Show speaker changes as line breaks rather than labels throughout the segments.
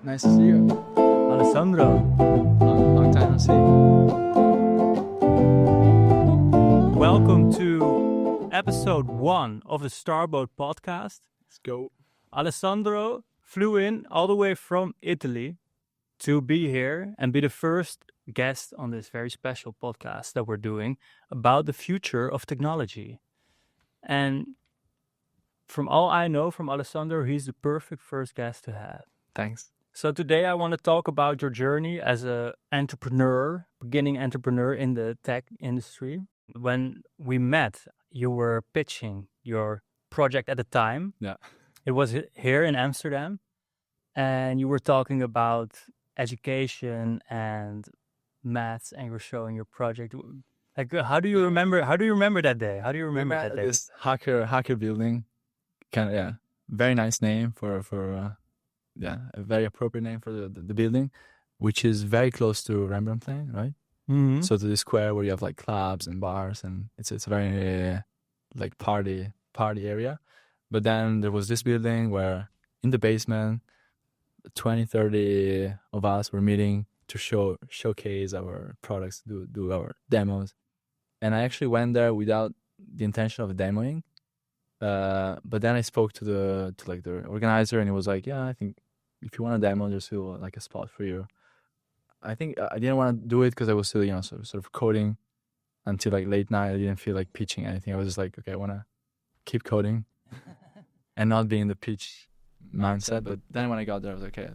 Nice to see you.
Alessandro.
Long time no see.
Welcome to episode 1 of the Starboat podcast.
Let's go.
Alessandro flew in all the way from Italy to be here and be the first guest on this very special podcast that we're doing about the future of technology. And from all I know from Alessandro, he's the perfect first guest to have.
Thanks.
So today I want to talk about your journey as an entrepreneur, beginning entrepreneur in the tech industry. When we met, you were pitching your project at the time.
Yeah.
It was here in Amsterdam, and you were talking about education and maths, and you were showing your project. Like, how do you remember? How do you remember that day? How do you remember that day?
This hacker building, very nice name for a very appropriate name for the building, which is very close to Rembrandtplein, right?
Mm-hmm.
So to this square where you have like clubs and bars, and it's a very like party area. But then there was this building where in the basement 20-30 of us were meeting to showcase our products, do our demos. And I actually went there without the intention of demoing. But then I spoke to the organizer, and he was like, "Yeah, I think if you want a demo, there's still like a spot for you." I think I didn't want to do it because I was still, sort of coding until like late night. I didn't feel like pitching anything. I was just like, okay, I want to keep coding and not be in the pitch mindset. But then when I got there, I was like, okay,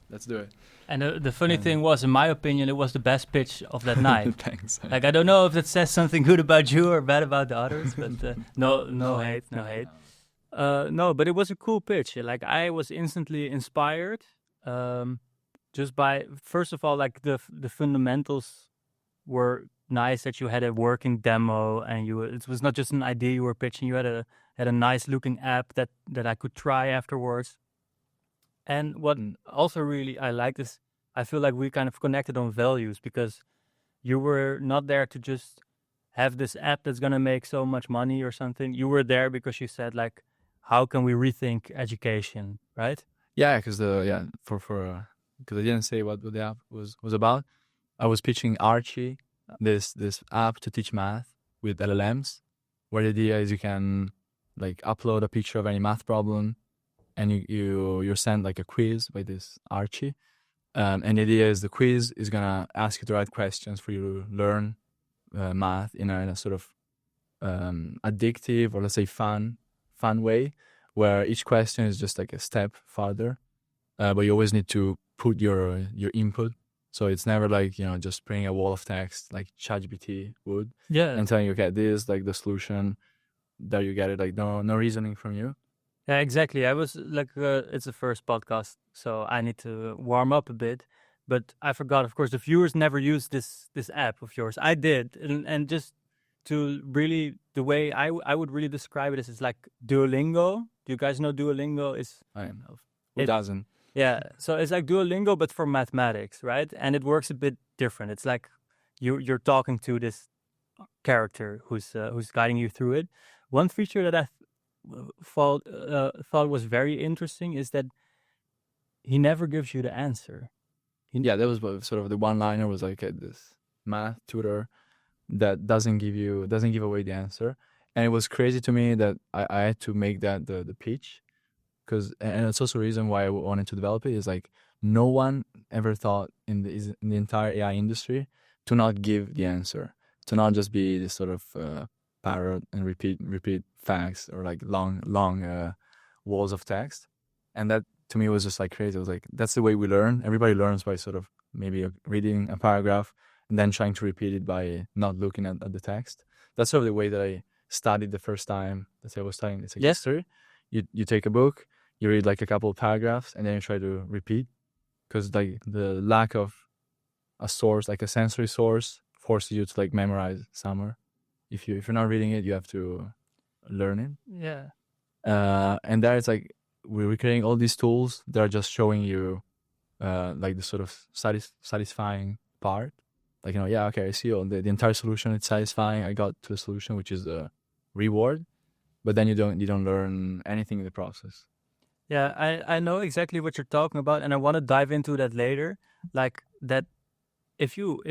let's do it.
And the funny thing was, in my opinion, it was the best pitch of that night.
Thanks.
Like, I don't know if that says something good about you or bad about the others, but no hate. No, but it was a cool pitch. Like, I was instantly inspired, just by, first of all, like the fundamentals were nice, that you had a working demo, and it was not just an idea you were pitching. You had a nice looking app that I could try afterwards. And what also really I liked is, I feel like we kind of connected on values, because you were not there to just have this app that's going to make so much money or something. You were there because you said, like, how can we rethink education, right?
Yeah, because because I didn't say what the app was about. I was pitching Archie, this app to teach math with LLMs, where the idea is you can like upload a picture of any math problem, and you're sent like a quiz by this Archie. And the idea is the quiz is gonna ask you the right questions for you to learn math in a sort of addictive, or let's say fun way, where each question is just like a step farther, but you always need to put your input. So it's never like, just bring a wall of text like ChatGPT would, and telling you, okay, this is like the solution. There you get it. Like no reasoning from you.
Yeah, exactly. I was like, it's the first podcast, so I need to warm up a bit. But I forgot, of course, the viewers never used this app of yours. I did, and just to really, the way I would really describe it is, it's like Duolingo. Do you guys know Duolingo?
Who doesn't?
Yeah, so it's like Duolingo, but for mathematics, right? And it works a bit different. It's like you're talking to this character who's guiding you through it. One feature that I thought was very interesting is that he never gives you the answer.
That was sort of the one-liner, was like this math tutor that doesn't give away the answer. And it was crazy to me that I had to make that the pitch, and it's also a reason why I wanted to develop it, is like no one ever thought in the entire AI industry to not give the answer, to not just be this sort of parrot and repeat facts, or like long walls of text. And that to me was just like crazy. I was like, that's the way we learn. Everybody learns by sort of maybe reading a paragraph and then trying to repeat it by not looking at the text. That's sort of the way that I studied the first time that I was studying. It's like history. You take a book, you read like a couple of paragraphs, and then you try to repeat, because like the lack of a source, like a sensory source, forces you to like memorize somewhere. If you're not reading it, you have to learn it.
Yeah.
And there it's like we're creating all these tools that are just showing you like the sort of satisfying part. Like, okay, I see the entire solution. It's satisfying. I got to the solution, which is the reward. But then you don't learn anything in the process.
Yeah, I know exactly what you're talking about, and I want to dive into that later. Like that, if you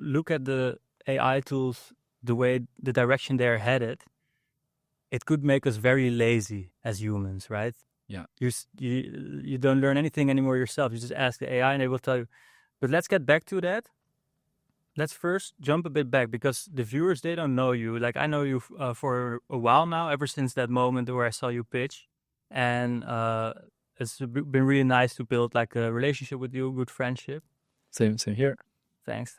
look at the AI tools, the way the direction they're headed, it could make us very lazy as humans, right?
Yeah.
You don't learn anything anymore yourself. You just ask the AI, and they will tell you. But let's get back to that. Let's first jump a bit back because the viewers, they don't know you. Like I know you for a while now, ever since that moment where I saw you pitch, and it's been really nice to build like a relationship with you, good friendship.
Same here.
Thanks.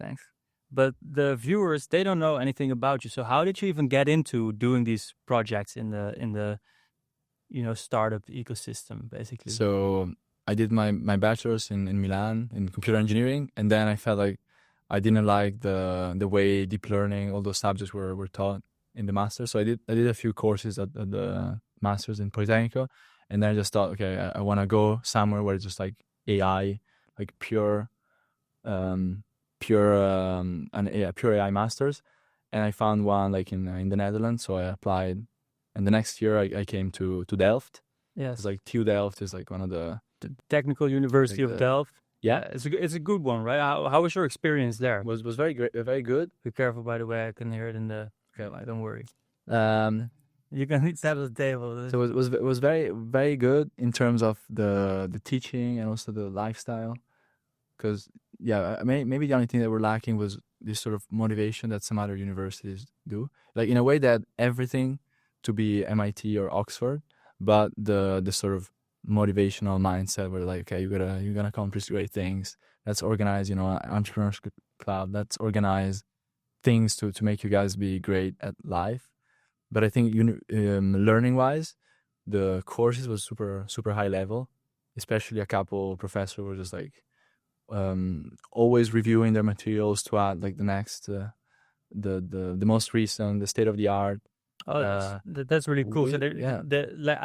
But the viewers, they don't know anything about you. So how did you even get into doing these projects in the startup ecosystem, basically?
So I did my bachelor's in Milan in computer engineering, and then I felt like I didn't like the way deep learning, all those subjects were taught in the master. So I did a few courses at the masters in Politecnico, and then I just thought, okay, I want to go somewhere where it's just like AI, like pure AI masters, and I found one like in the Netherlands. So I applied, and the next year I came to Delft.
Yes,
It's like TU Delft is like one of
the Technical University
like
of Delft.
Yeah,
it's a good one, right? How was your experience there?
was very great, very good.
Be careful, by the way. I can hear it in the. Okay, don't worry.
Um,
You can tap the table.
so it was very very good in terms of the teaching and also the lifestyle. Because maybe the only thing that we're lacking was this sort of motivation that some other universities do. Like in a way that everything to be MIT or Oxford, but the sort of motivational mindset where like, okay, you're gonna accomplish great things. Let's organize, an entrepreneurship club. Let's organize things to make you guys be great at life. But I think learning wise, the courses was super high level. Especially a couple professors were just like always reviewing their materials to add like the next, the most recent, the state of the art.
Oh, that's really cool. So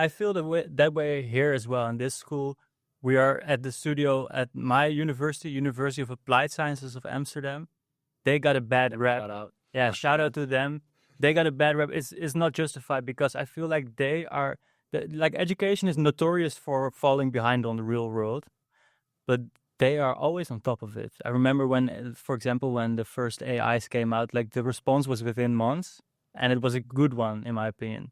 I feel that way here as well. In this school, we are at the studio at my university, University of Applied Sciences of Amsterdam. They got a bad rep.
Shout out.
Yeah, shout out to them. They got a bad rep. It's not justified because I feel like they are like education is notorious for falling behind on the real world, but they are always on top of it. I remember when, for example, when the first AIs came out, like the response was within months, and it was a good one in my opinion.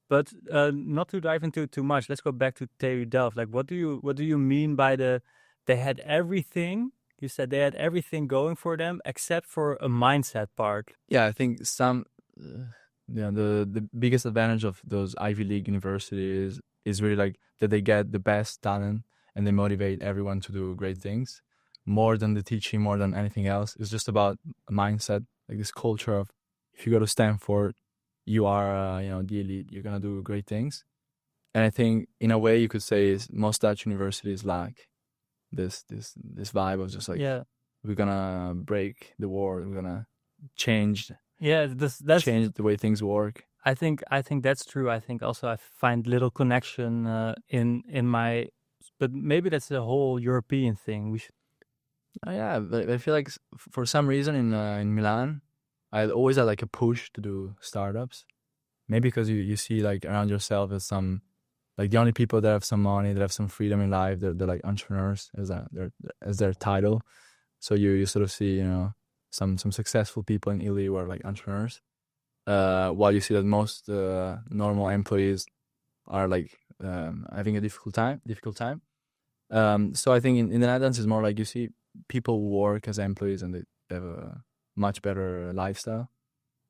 But not to dive into too much, let's go back to TU Delft. Like, what do you mean by they had everything? You said they had everything going for them except for a mindset part.
Yeah, I think the biggest advantage of those Ivy League universities is really like that they get the best talent and they motivate everyone to do great things more than the teaching, more than anything else. It's just about a mindset, like this culture of if you go to Stanford, you are the elite. You're gonna do great things. And I think in a way you could say most Dutch universities lack this vibe of just like we're gonna break the world, we're gonna change change the way things work.
I think that's true. I think also I find little connection in my, but maybe that's a whole European thing. We should.
Yeah, but I feel like for some reason in Milan, I always had like a push to do startups. Maybe because you see like around yourself as some like the only people that have some money, that have some freedom in life, they're like entrepreneurs as their title. So you sort of see some successful people in Italy who are like entrepreneurs, while you see that most normal employees are like having a difficult time. So I think in the Netherlands it's more like you see people who work as employees and they have a much better lifestyle.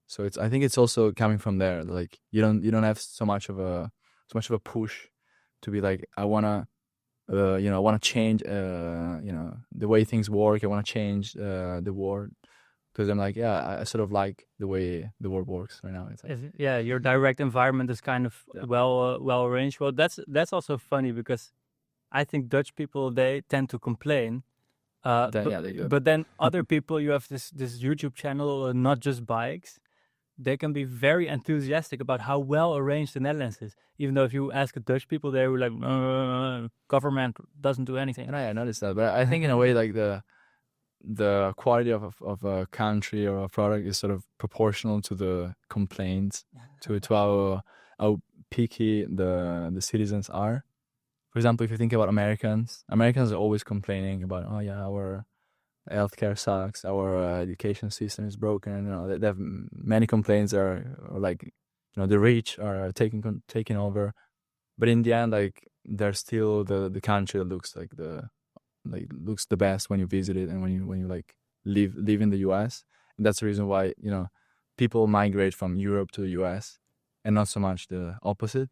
So I think it's also coming from there. Like you don't have so much of a push to be like I wanna change the way things work. I wanna change the world because I'm like I sort of like the way the world works right now. It's like,
your direct environment is kind of well arranged. Well, that's also funny because I think Dutch people they tend to complain.
They do.
But then other people, you have this YouTube channel, Not Just Bikes. They can be very enthusiastic about how well arranged the Netherlands is. Even though if you ask the Dutch people, they were like, government doesn't do anything.
And I noticed that, but I think in a way like the quality of a country or a product is sort of proportional to the complaints, to how picky the citizens are. for example, if you think about Americans are always complaining about, oh yeah, our healthcare sucks, our education system is broken. They have many complaints are like, the rich are taking over, but in the end, like, they're still the country that looks looks the best when you visit it and when you like live in the US. And that's the reason why people migrate from Europe to the US and not so much the opposite.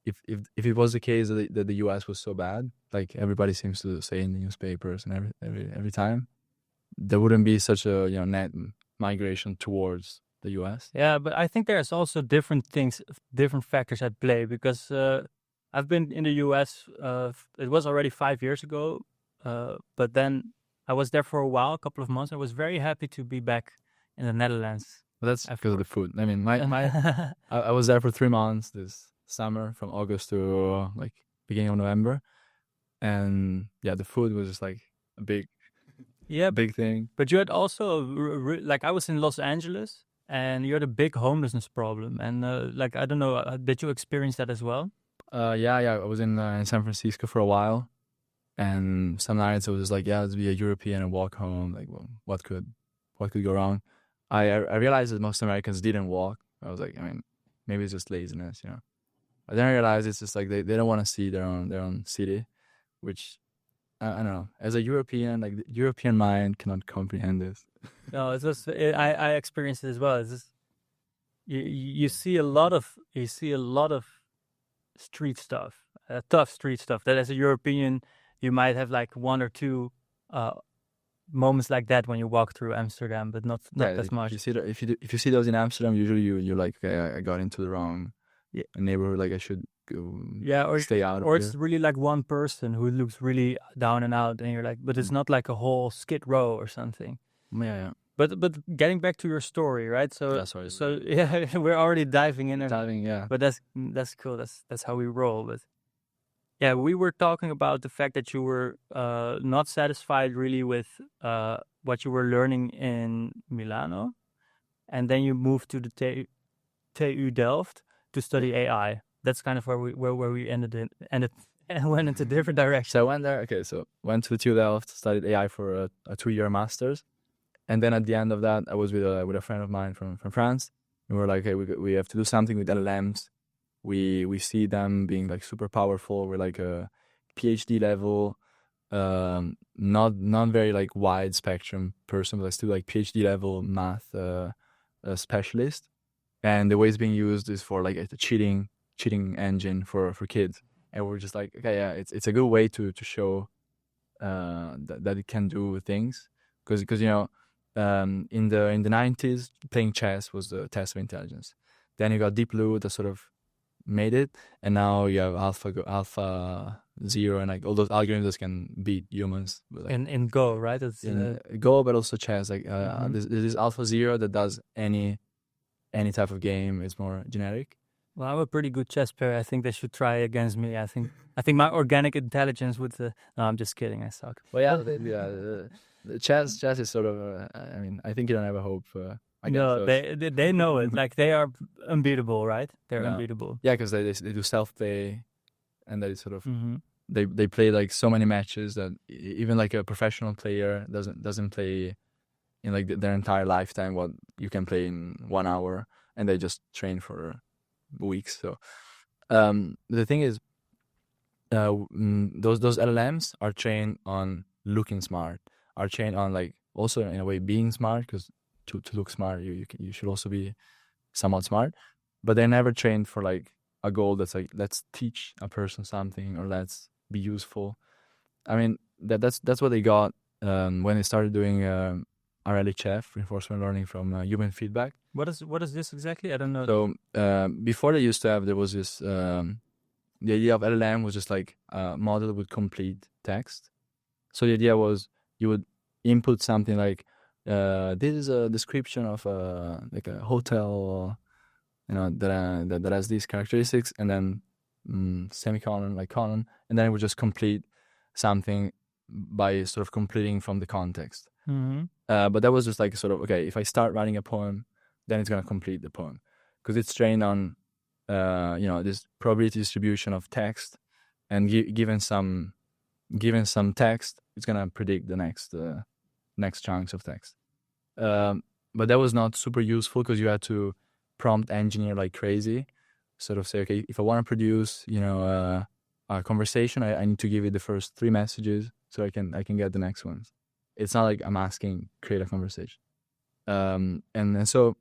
If it was the case that the US was so bad, like everybody seems to say in the newspapers and every time, there wouldn't be such a net migration towards the US.
Yeah, but I think there's also different things, different factors at play, because I've been in the US. It was already 5 years ago, but then I was there for a while, a couple of months. I was very happy to be back in the Netherlands.
But that's because of the food. I mean, I was there for 3 months this summer, from August to like beginning of November, and yeah, the food was just like a big thing.
But you had also like, I was in Los Angeles, and you had a big homelessness problem, and like, I don't know, did you experience that as well?
Yeah, I was in San Francisco for a while, and some nights I was just like, yeah, let's be a European and walk home. Like, well, what could go wrong? I realized that most Americans didn't walk. I was like, I mean, maybe it's just laziness, I then realized it's just like they don't want to see their own city, which I don't know. As a European, like, the European mind cannot comprehend this.
No, it's just I experienced it as well. It's just you see a lot of street stuff, tough street stuff. That as a European, you might have like one or two moments like that when you walk through Amsterdam, but not as much.
If you see those in Amsterdam, usually you're like, okay, I got into the wrong neighborhood. Like, I should go.
Or
stay out.
Or it's really like one person who looks really down and out, and you're like, but it's not like a whole Skid Row or something.
Yeah.
But getting back to your story, right? So yeah, we're already diving in.
Yeah.
But that's cool. That's how we roll. But yeah, we were talking about the fact that you were not satisfied really with what you were learning in Milano, and then you moved to the TU Delft to study AI. That's kind of where we ended and went into different directions.
So I went there. Okay, so went to the TU Delft, studied AI for a 2-year master's, and then at the end of that, I was with a friend of mine from France. And we were like, hey, we have to do something with LLMs. We see them being like super powerful. We're like a PhD level, not very like wide spectrum person, but I still like PhD level math specialist. And the way it's being used is for like a cheating engine for kids. And we're just like, okay, yeah, it's a good way to show that it can do things, because in the 90s, playing chess was the test of intelligence. Then you got Deep Blue that sort of made it, and now you have Alpha Zero and like all those algorithms that can beat humans. Like,
in Go, right? It's
Go, but also chess. Like there's Alpha Zero that does any type of game. It's more generic.
Well, I'm a pretty good chess player. I think they should try against me. I think my organic intelligence would. No, I'm just kidding. I suck.
Well, yeah, the chess is sort of. I mean, I think you don't have a hope.
No, they know it. Like, they are unbeatable, right? They're unbeatable.
Yeah, because they do self play, and they sort of they play like so many matches that even like a professional player doesn't play in like their entire lifetime what you can play in 1 hour, and they just train for weeks. So the thing is, those LLMs are trained on looking smart, are trained on like also in a way being smart, because to look smart you should also be somewhat smart, but they're never trained for like a goal that's like, let's teach a person something or let's be useful. I mean, that's what they got when they started doing RLHF, reinforcement learning from human feedback.
What is this exactly? I don't know.
So before they used to have, there was this the idea of LLM was just like a model that would complete text. So the idea was you would input something like, this is a description of like a hotel, that has these characteristics, and then semicolon, like colon, and then it would just complete something by sort of completing from the context. But that was just like sort of, okay, if I start writing a poem, then it's going to complete the poem, because it's trained on this probability distribution of text and given some text, it's gonna predict the next chunks of text. But that was not super useful because you had to prompt engineer like crazy. Sort of say, okay, if I want to produce, a conversation, I need to give it the first 3 messages so I can get the next ones. It's not like I'm asking create a conversation. And so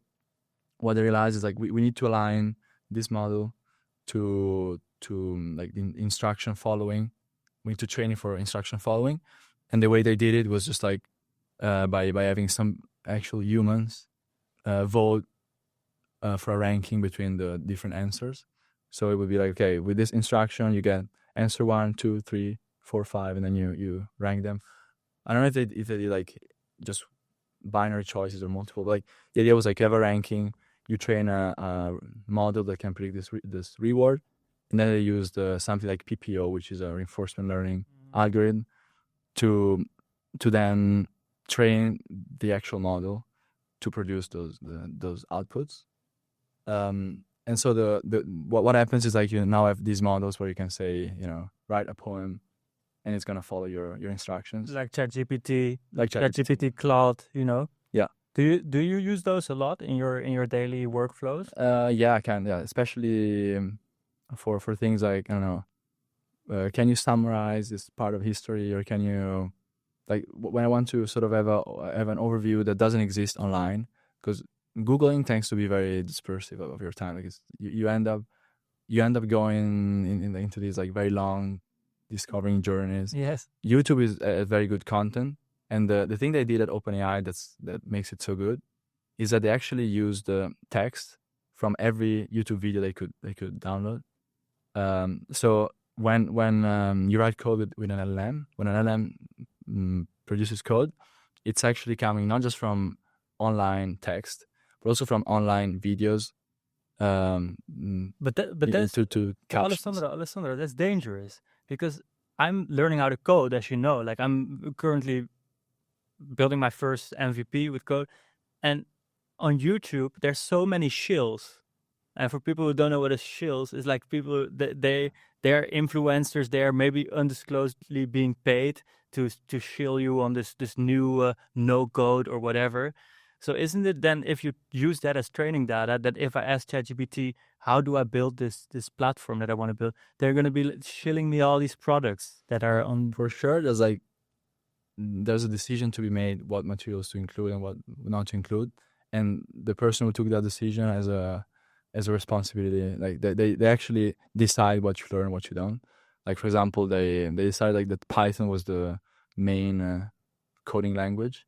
what I realized is like we need to align this model to like the instruction following. We need to train it for instruction following, and the way they did it was just like by having some actual humans vote for a ranking between the different answers. So it would be like, okay, with this instruction, you get answer 1, 2, 3, 4, 5, and then you rank them. I don't know if they did like just binary choices or multiple, but like the idea was like you have a ranking, you train a model that can predict this reward, and then they used something like PPO, which is a reinforcement learning algorithm, to then train the actual model to produce those outputs. And so what happens is like you now have these models where you can say, write a poem, and it's gonna follow your instructions.
Like ChatGPT,
Like
ChatGPT, Claude,
Yeah.
Do you use those a lot in your daily workflows?
Yeah, I can. Yeah, especially for things like, I don't know, can you summarize this part of history, or can you, like, when I want to sort of have an overview that doesn't exist online, because Googling tends to be very dispersive of your time. Like you end up going into these like very long discovering journeys.
Yes.
YouTube is very good content, and the thing they did at OpenAI that makes it so good is that they actually use the text from every YouTube video they could download. So when you write code with an LLM, when an LLM produces code, it's actually coming not just from online text, but also from online videos.
But that's
to
Alessandro, that's dangerous, because I'm learning how to code, as you know. Like, I'm currently building my first MVP with code, and on YouTube there's so many shills. And for people who don't know what a shills is, like people they're influencers, they're maybe undisclosedly being paid to shill you on this new no code or whatever. So isn't it then, if you use that as training data, that if I ask ChatGPT, how do I build this platform that I want to build, they're going to be shilling me all these products that are on.
For sure, there's a decision to be made what materials to include and what not to include, and the person who took that decision has a responsibility. Like they actually decide what you learn, what you don't. Like, for example, they decided like that Python was the main coding language.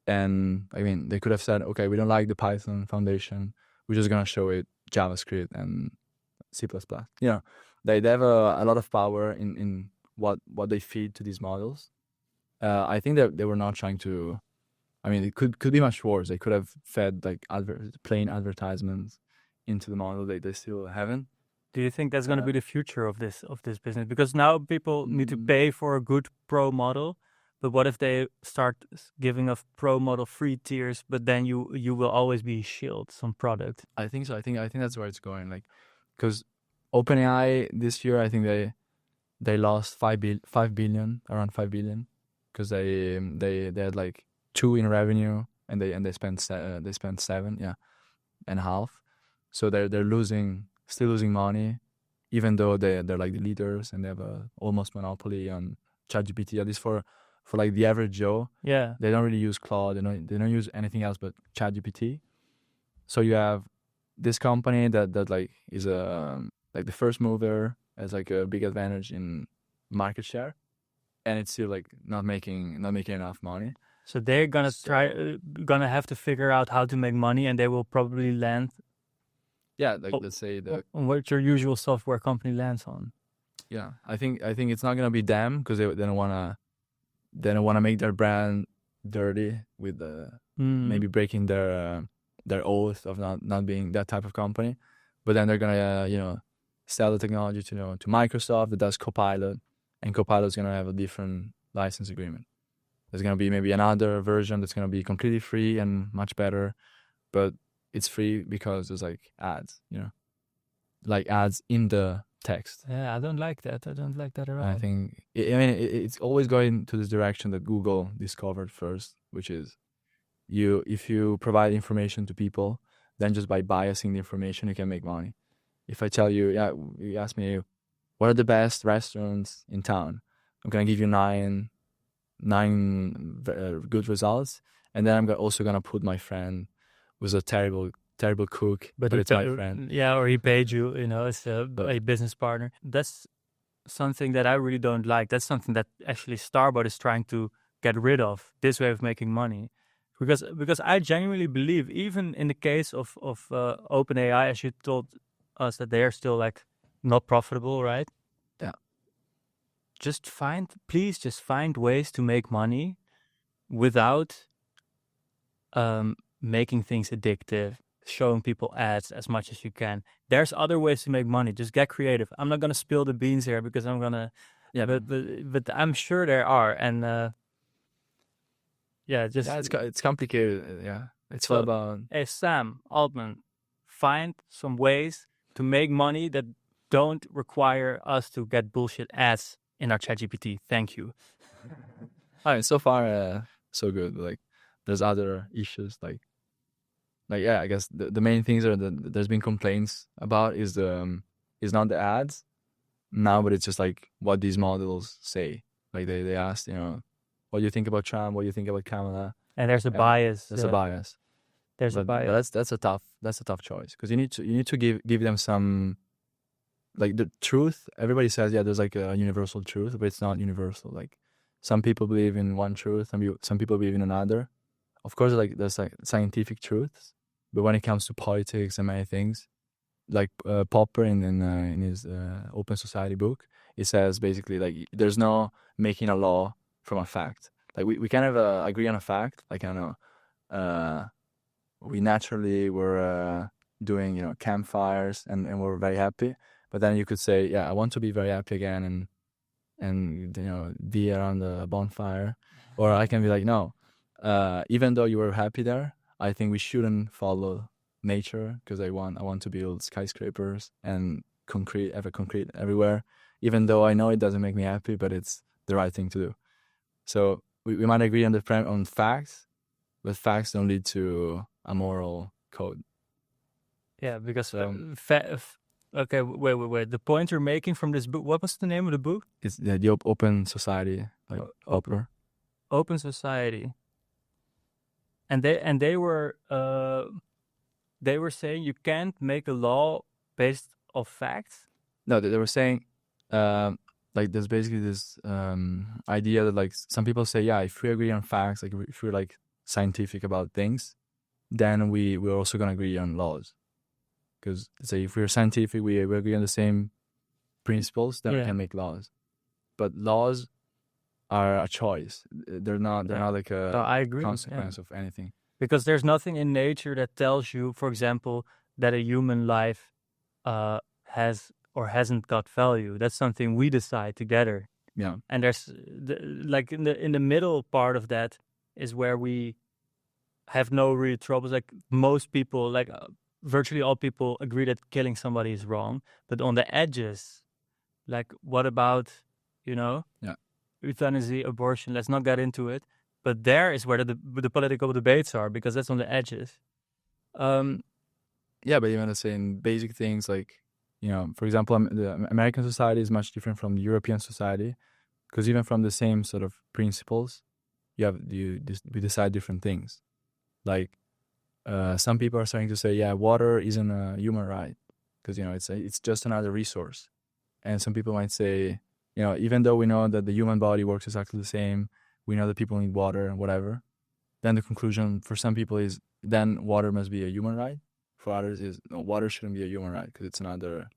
And I mean, they could have said, okay, we don't like the Python foundation, we're just gonna show it JavaScript and C++. They have a lot of power in what they feed to these models. I think that they were not trying to. I mean, it could be much worse. They could have fed like plain advertisements into the model. They still haven't.
Do you think that's going to be the future of this business? Because now people need to pay for a good pro model. But what if they start giving a pro model free tiers, but then you will always be shielded some product?
I think so. I think that's where it's going. Like, because OpenAI this year, I think they lost 5 billion, around 5 billion, because they had like 2 in revenue, and they spent 7, yeah, and a half. So they're still losing money, even though they're like the leaders and they have a almost monopoly on ChatGPT, at least for like the average Joe.
Yeah,
they don't really use Claude. They don't use anything else but ChatGPT. So you have this company that like is like the first mover, has like a big advantage in market share, and it's still like not making enough money.
So they're gonna gonna have to figure out how to make money, and they will probably land.
Yeah, like let's say
on what your usual software company lands on.
Yeah, I think it's not gonna be them, because they don't wanna make their brand dirty with maybe breaking their oath of not being that type of company. But then they're gonna sell the technology to Microsoft that does Copilot, and Copilot's gonna have a different license agreement. There's gonna be maybe another version that's gonna be completely free and much better, but it's free because there's like ads, like ads in the text.
Yeah, I don't like that. I don't like that at all.
I think it's always going to this direction that Google discovered first, which is if you provide information to people, then just by biasing the information you can make money. If I tell you, you ask me what are the best restaurants in town, I'm gonna give you nine good results, and then I'm also gonna put my friend who's a terrible cook, but it's my friend.
Yeah, or he paid you, as a business partner. That's something that I really don't like. That's something that actually Starbucks is trying to get rid of, this way of making money. Because I genuinely believe, even in the case of OpenAI, as you told us, that they are still like not profitable, right?
Yeah.
Please just find ways to make money without making things addictive, showing people ads as much as you can. There's other ways to make money. Just get creative. I'm not gonna spill the beans here because I'm gonna. Yeah, but I'm sure there are, and
it's complicated. Yeah, it's all about.
Hey, Sam Altman, find some ways to make money that don't require us to get bullshit ads in our ChatGPT. Thank you.
I mean, so far, so good. Like, there's other issues like yeah, I guess the main things are that there's been complaints about is not the ads now, but it's just like what these models say. Like they asked, what do you think about Trump? What do you think about Kamala?
And there's a bias.
There's a bias.
There's a bias.
That's a tough choice because you need to give them some, like, the truth. Everybody says there's like a universal truth, but it's not universal. Like some people believe in one truth, some people believe in another. Of course, like there's like scientific truths, but when it comes to politics and many things, like Popper in his Open Society book, it says basically like there's no making a law from a fact. Like we kind of agree on a fact. Like, I don't know, we naturally were doing campfires and we're very happy. But then you could say, I want to be very happy again and be around the bonfire, or I can be like, no. Even though you were happy there, I think we shouldn't follow nature because I want to build skyscrapers and concrete everywhere. Even though I know it doesn't make me happy, but it's the right thing to do. So we might agree on facts, but facts don't lead to a moral code.
Yeah, because okay, wait. The point you're making from this book, what was the name of the book?
It's the Open Society, like Popper.
Open Society. And they were saying you can't make a law based off facts.
No, they were saying like there's basically this idea that like some people say, if we agree on facts, like if we're like scientific about things, then we're also gonna agree on laws. Because say if we're scientific, we agree on the same principles, then we can make laws. But laws are a choice. They're not like
I agree.
Consequence of anything.
Because there's nothing in nature that tells you, for example, that a human life has or hasn't got value. That's something we decide together.
Yeah.
And there's like in the middle part of that is where we have no real troubles. Like most people, like virtually all people agree that killing somebody is wrong. But on the edges, like what about, euthanasia, abortion? Let's not get into it. But there is where the political debates are, because that's on the edges.
But you want to say in basic things like, for example, the American society is much different from the European society, because even from the same sort of principles, we decide different things. Like some people are starting to say, water isn't a human right because it's just another resource, and some people might say, even though we know that the human body works exactly the same, we know that people need water and whatever, then the conclusion for some people is then water must be a human right. For others is no, water shouldn't be a human right because it's another.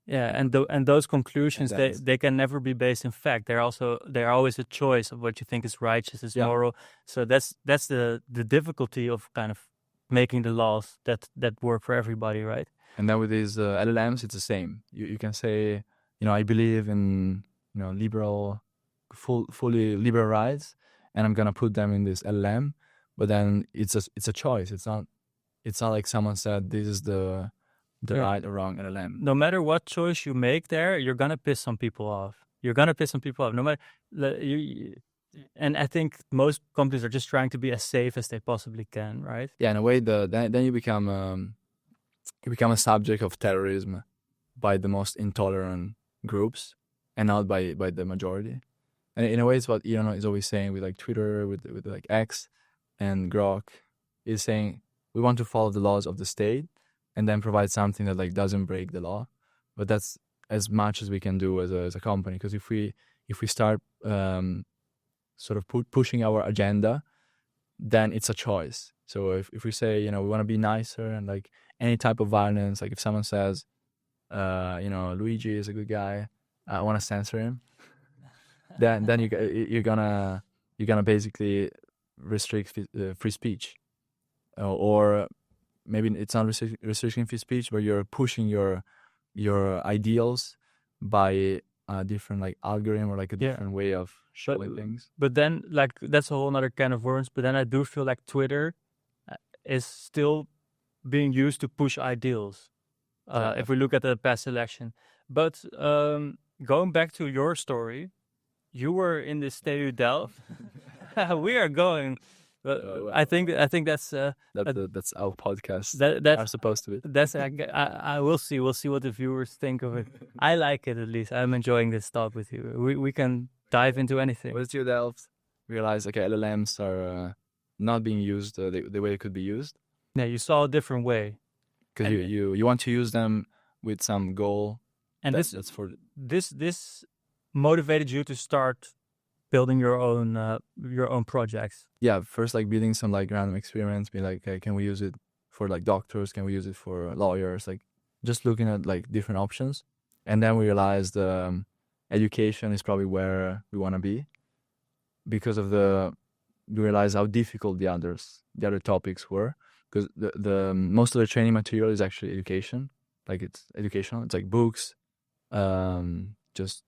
Yeah, and those conclusions they can never be based in fact. They're always a choice of what you think is righteous, is moral. So that's the difficulty of kind of making the laws that work for everybody, right?
And then with these LLMs, it's the same. You can say, I believe in liberal, fully liberal rights, and I'm gonna put them in this LLM. But then it's a choice. It's not like someone said this is the the right or wrong LLM.
No matter what choice you make there, you're gonna piss some people off. You're gonna piss some people off. No matter and I think most companies are just trying to be as safe as they possibly can, right?
Yeah, in a way, then you become a subject of terrorism by the most intolerant groups, and not by the majority. And in a way, it's what Elon is always saying with like Twitter, with like X, and Grok, is saying we want to follow the laws of the state, and then provide something that like doesn't break the law. But that's as much as we can do as a company, because if we start sort of pushing our agenda, then it's a choice. So if we say, we want to be nicer, and like any type of violence, like if someone says, Luigi is a good guy, I want to censor him, then you're gonna basically restrict free speech, or maybe it's not restricting free speech, but you're pushing your ideals by a different like algorithm, or like a different way of showing things.
But then, like, that's a whole other kind of words. But then I do feel like Twitter is still being used to push ideals. If we look at the past election. But going back to your story, you were in the TU Delft. We are going. I think that's
that's our podcast.
That's
are supposed to be.
That's I will see. We'll see what the viewers think of it. I like it, at least. I'm enjoying this talk with you. We can dive into anything.
With TU Delft, realize okay, LLMs are not being used the way it could be used.
Yeah, you saw a different way.
Because you want to use them with some goal,
and
that's for
this motivated you to start building your own projects.
Yeah, first like building some like random experiments, be like, okay, can we use it for like doctors? Can we use it for lawyers? Like just looking at like different options, and then we realized education is probably where we want to be, because of we realized how difficult the other topics were. Because the most of the training material is actually education, like it's educational. It's like books, just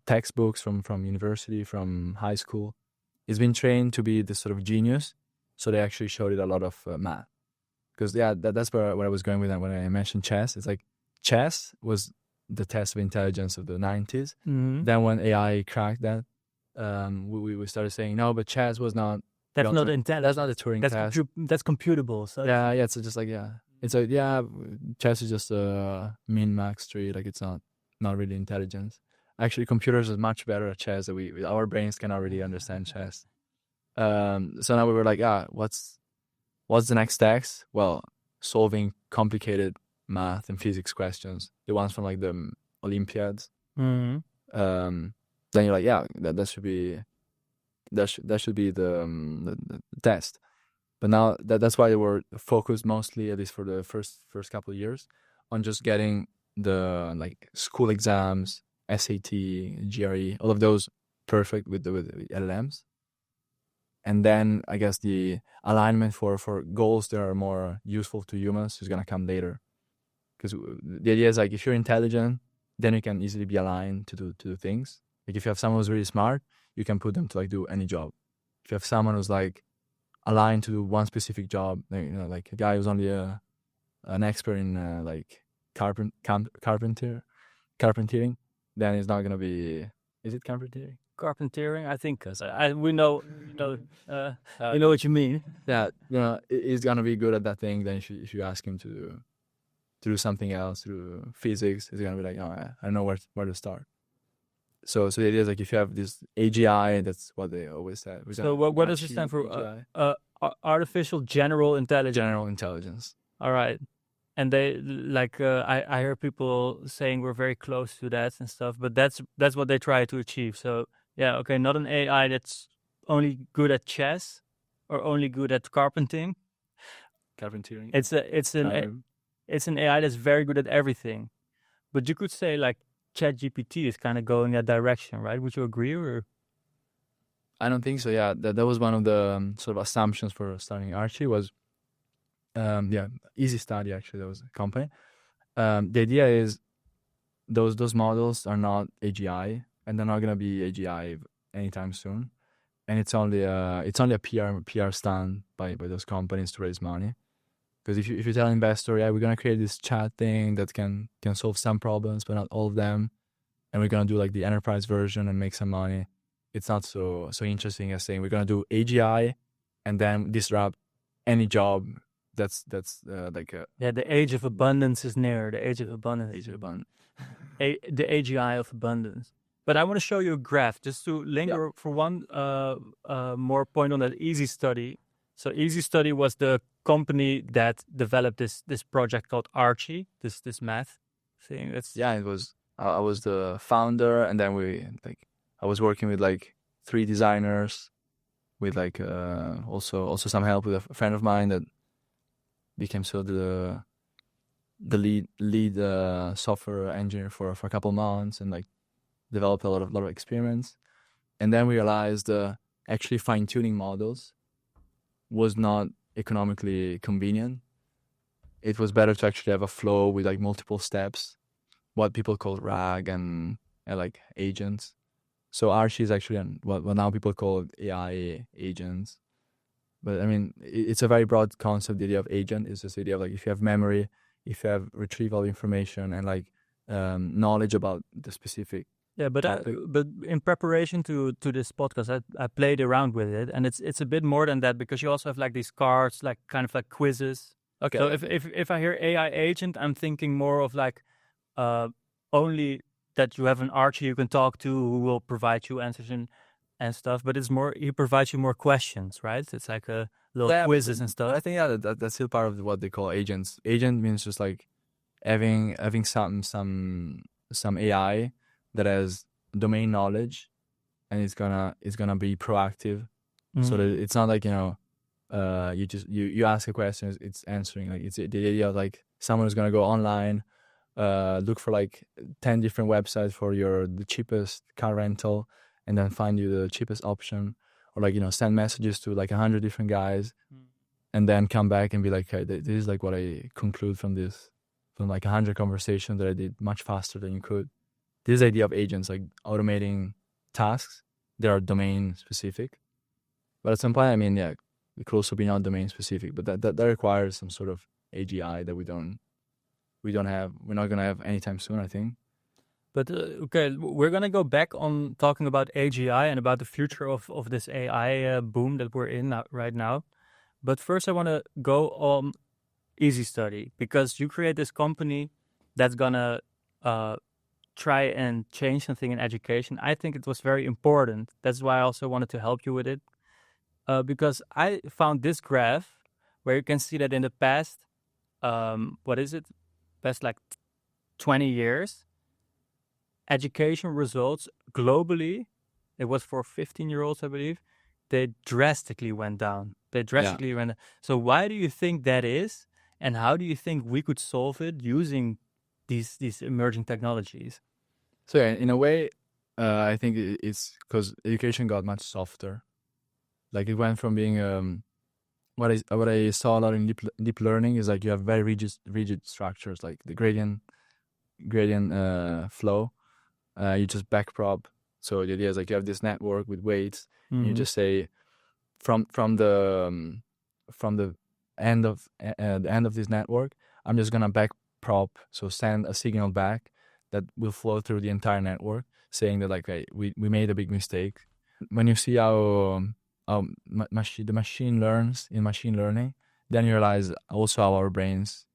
textbooks from university, from high school. It's been trained to be this sort of genius, so they actually showed it a lot of math. Because that's where I was going with that when I mentioned chess. It's like chess was the test of intelligence of the 90s.
Mm-hmm.
Then when AI cracked that, we started saying no, but chess was not.
That's not intelligence.
That's not the Turing test.
That's computable. So
yeah. It's just like it's like chess is just a min-max tree. Like it's not really intelligence. Actually, computers are much better at chess. Our brains cannot really understand chess. So now we were like, what's the next task? Well, solving complicated math and physics questions, the ones from like the Olympiads.
Mm-hmm.
Then you're like, that should be. That should be the test. But now that's why they were focused mostly, at least for the first couple of years, on just getting the like school exams, SAT, GRE, all of those perfect with LLMs. And then I guess the alignment for goals that are more useful to humans is gonna come later. Because the idea is like if you're intelligent, then you can easily be aligned to do things. Like if you have someone who's really smart, you can put them to like do any job. If you have someone who's like aligned to do one specific job, like a guy who's only an expert in like carpentering, then it's not gonna be. Is it carpentering?
Carpentering, I think, because we know what you mean.
Yeah, he's gonna be good at that thing. Then if you ask him to do something else, to do physics, he's gonna be like, I don't know where to start. So the idea is like if you have this AGI, that's what they always said.
So what does it stand for? Artificial General Intelligence.
General Intelligence.
All right. And they like I hear people saying we're very close to that and stuff, but that's what they try to achieve. So yeah, okay, not an AI that's only good at chess or only good at carpentering. It's an AI that's very good at everything. But you could say like ChatGPT is kind of going that direction, right? Would you agree, or?
I don't think so. Yeah, that was one of the sort of assumptions for starting Archie was, Easy Study actually. That was a company. The idea is those models are not AGI, and they're not gonna be AGI anytime soon. And it's only a PR stunt by those companies to raise money. Because if you tell an investor, yeah, we're gonna create this chat thing that can solve some problems, but not all of them, and we're gonna do like the enterprise version and make some money, it's not so interesting as saying we're gonna do AGI and then disrupt any job that's like a
The age of abundance is near. The age of abundance.
age of abundance.
The AGI of abundance. But I want to show you a graph just to linger for one more point on that Easy Study. So Easy Study was the company that developed this project called Archie, this math thing.
It was. I was the founder, and then I was working with like 3 designers, with like also some help with a friend of mine that became the lead software engineer for a couple months, and like developed a lot of experiments. And then we realized actually fine-tuning models was not economically convenient. It was better to actually have a flow with like multiple steps, what people call RAG and like agents. So Archie is actually what now people call AI agents. But I mean, it's a very broad concept. The idea of agent is this idea of like, if you have memory, if you have retrieval information, and like knowledge about the specific.
Yeah, but in preparation to this podcast, I played around with it, and it's a bit more than that, because you also have like these cards, like kind of like quizzes.
Okay.
So if I hear AI agent, I'm thinking more of like only that you have an Archie you can talk to who will provide you answers and stuff. But it's more, he provides you more questions, right? It's like a little quizzes and stuff.
I think that's still part of what they call agents. Agent means just like having some AI that has domain knowledge, and it's gonna be proactive. So that it's not like, you ask a question, it's answering. Like, it's the idea of like someone is gonna go online, look for like 10 different websites for the cheapest car rental, and then find you the cheapest option, or like send messages to like 100 different guys, and then come back and be like, hey, this is like what I conclude from like 100 conversations that I did much faster than you could. This idea of agents, like automating tasks that are domain specific. But at some point, I mean, it could also be not domain specific, but that requires some sort of AGI that we don't have. We're not gonna have anytime soon, I think.
But okay, we're gonna go back on talking about AGI and about the future of this AI boom that we're in right now. But first, I want to go on Easy Study, because you create this company that's gonna try and change something in education. I think it was very important. That's why I also wanted to help you with it, because I found this graph where you can see that in the past, past like 20 years, education results globally, it was for 15-year-olds, I believe, they drastically went down. So why do you think that is? And how do you think we could solve it using these emerging technologies?
So yeah, in a way, I think it's because education got much softer. Like, it went from being what I saw a lot in deep learning is like you have very rigid structures, like the gradient flow. You just backprop. So the idea is like you have this network with weights, and you just say from the end of the end of this network, I'm just gonna backprop. So send a signal back that will flow through the entire network, saying that like, hey, we made a big mistake. When you see how the machine learns in machine learning, then you realize also how our brains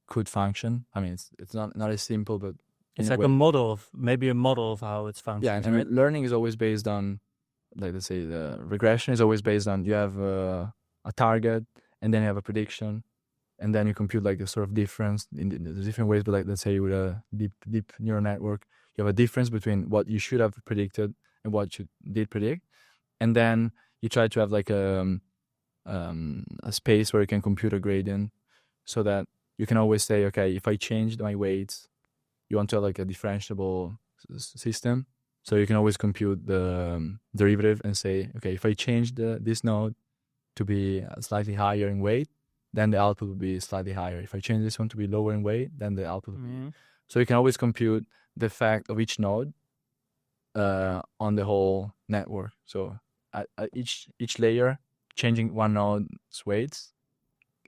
could function. I mean, it's not as simple, but
it's like a model of how it's functioning.
Yeah, and right? Learning is always based on, like, let's say the regression is always based on, you have a target, and then you have a prediction, and then you compute like a sort of difference in the different ways. But like, let's say with a deep neural network, you have a difference between what you should have predicted and what you did predict, and then you try to have like a space where you can compute a gradient, so that you can always say, okay, if I changed my weights, you want to have like a differentiable system, so you can always compute the derivative and say, okay, if I change this node to be slightly higher in weight, then the output will be slightly higher. If I change this one to be lower in weight, then the output will be. So you can always compute the effect of each node on the whole network. So at each layer, changing one node's weights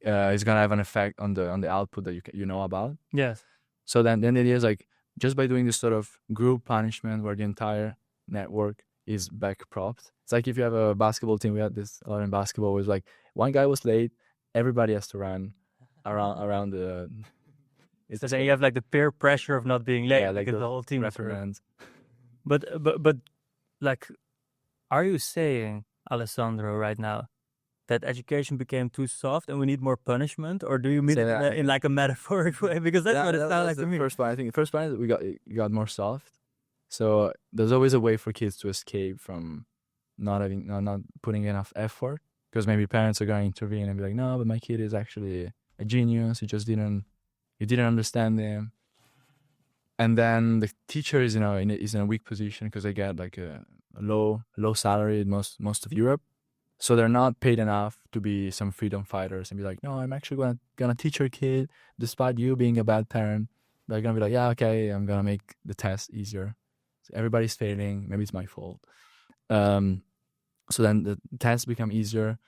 is gonna have an effect on the output that you know about.
Yes.
So then the idea is like, just by doing this sort of group punishment where the entire network is backpropped. It's like if you have a basketball team, we had this a lot in basketball, was like one guy was late, everybody has to run around the.
So then you have like the peer pressure of not being late,
Yeah, like
because the whole team is
reprimands.
But like, are you saying, Alessandro, right now, that education became too soft and we need more punishment, or do you mean
Say
it
that.
in like a metaphoric way? Because that's what it sounds like
the
to me.
first part. I think the first part is it got more soft. So there's always a way for kids to escape from not putting enough effort, because maybe parents are going to intervene and be like, no, but my kid is actually a genius. You didn't understand him. And then the teacher is is in a weak position because they get like a low salary in most of Europe. So they're not paid enough to be some freedom fighters and be like, no, I'm actually gonna teach your kid despite you being a bad parent. They're gonna be like, yeah, okay, I'm gonna make the test easier. So everybody's failing. Maybe it's my fault. So then the tests become easier,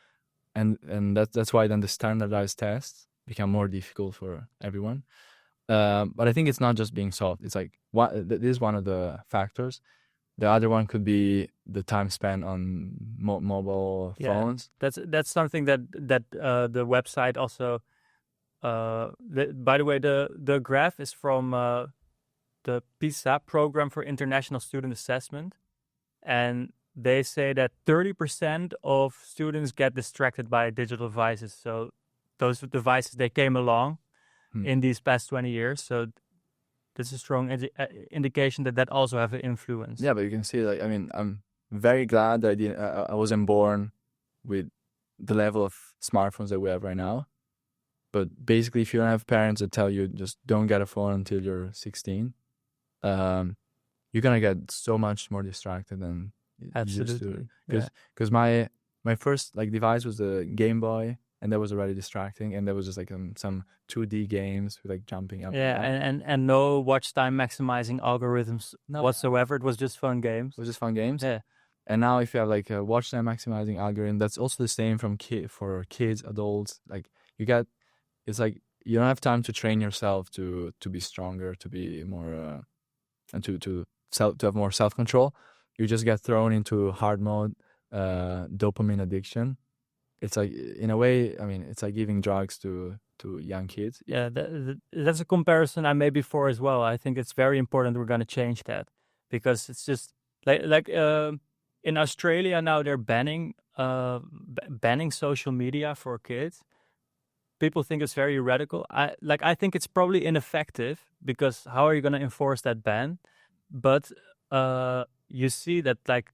and that's why then the standardized tests become more difficult for everyone. But I think it's not just being soft. It's like this is one of the factors. The other one could be the time spent on mobile phones.
That's something that the website also. By the way, the graph is from the PISA program for international student assessment, and they say that 30% of students get distracted by digital devices. So those devices, they came along in these past 20 years. So this is a strong indication that also have an influence.
Yeah, but you can see, like, I mean, I'm very glad that I wasn't born with the level of smartphones that we have right now. But basically, if you don't have parents that tell you just don't get a phone until you're 16, you're gonna get so much more distracted than
Absolutely.
Because my first device was the Game Boy, and that was already distracting, and there was just like some 2D games with like jumping up.
Yeah, and no watch time maximizing algorithms whatsoever. It was just fun games. Yeah.
And now if you have like a watch time maximizing algorithm, that's also the same for kids, adults. Like it's like you don't have time to train yourself to be stronger, to be more, and to have more self control. You just get thrown into hard mode, dopamine addiction. It's like, in a way, I mean, it's like giving drugs to young kids.
Yeah, that's a comparison I made before as well. I think it's very important we're going to change that, because it's just like in Australia now they're banning social media for kids. People think it's very radical. I think it's probably ineffective, because how are you going to enforce that ban? But you see that like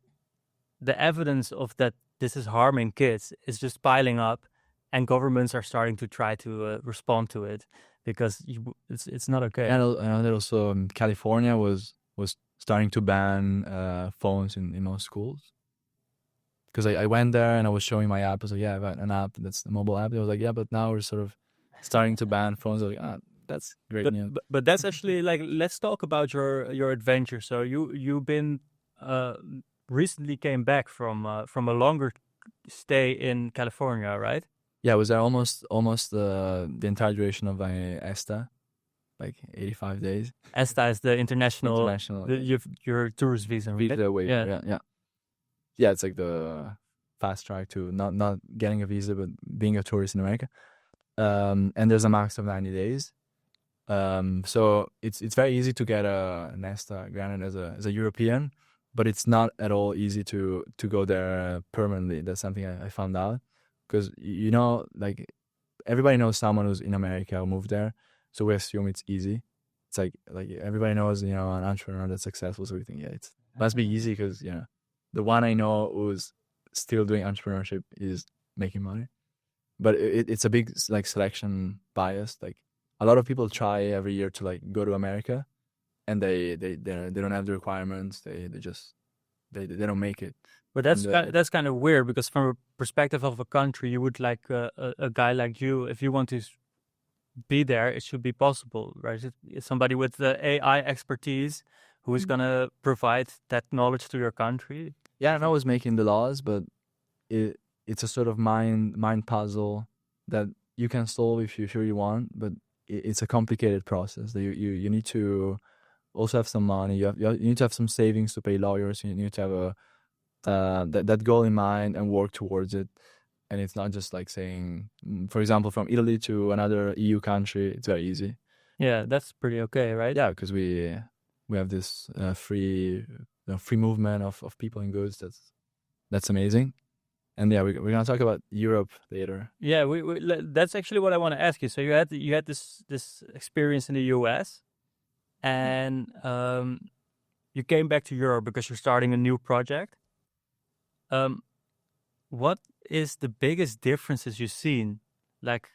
the evidence of that this is harming kids is just piling up, and governments are starting to try to respond to it, because it's not okay.
And I know that also California was starting to ban phones in most schools. Because I went there and I was showing my app. I was like, yeah, I've got an app that's a mobile app. They was like, yeah, but now we're sort of starting to ban phones. I was like, that's great news.
But that's actually like, let's talk about your adventure. So you've been recently came back from a longer stay in California, right?
Yeah, I was there almost the entire duration of my ESTA, like 85 days.
ESTA is the international your tourist visa.
Visa waiver, yeah. Yeah, it's like the fast track to not getting a visa but being a tourist in America. And there's a max of 90 days. So it's very easy to get a ESTA granted as a European, but it's not at all easy to go there permanently. That's something I found out, because like everybody knows someone who's in America who moved there, so we assume it's easy. It's like everybody knows an entrepreneur that's successful, so we think it must be easy, because the one I know who's still doing entrepreneurship is making money. But it's a big like selection bias. Like a lot of people try every year to like go to America, and they don't have the requirements. They don't make it.
But that's kind of weird, because from a perspective of a country, you would like a guy like you, if you want to be there, it should be possible, right? It's somebody with the AI expertise who is going to provide that knowledge to your country.
Yeah, I know who's making the laws, but it's a sort of mind puzzle that you can solve if you sure you want, but it's a complicated process. You need to also have some money. You need to have some savings to pay lawyers. You need to have a that goal in mind and work towards it. And it's not just like saying, for example, from Italy to another EU country, it's very easy.
Yeah, that's pretty okay, right?
Yeah, because we have this free movement of people and goods. That's amazing. And yeah, we're gonna talk about Europe later.
Yeah, that's actually what I want to ask you. So you had this experience in the US, and you came back to Europe because you're starting a new project. What is the biggest differences you've seen, like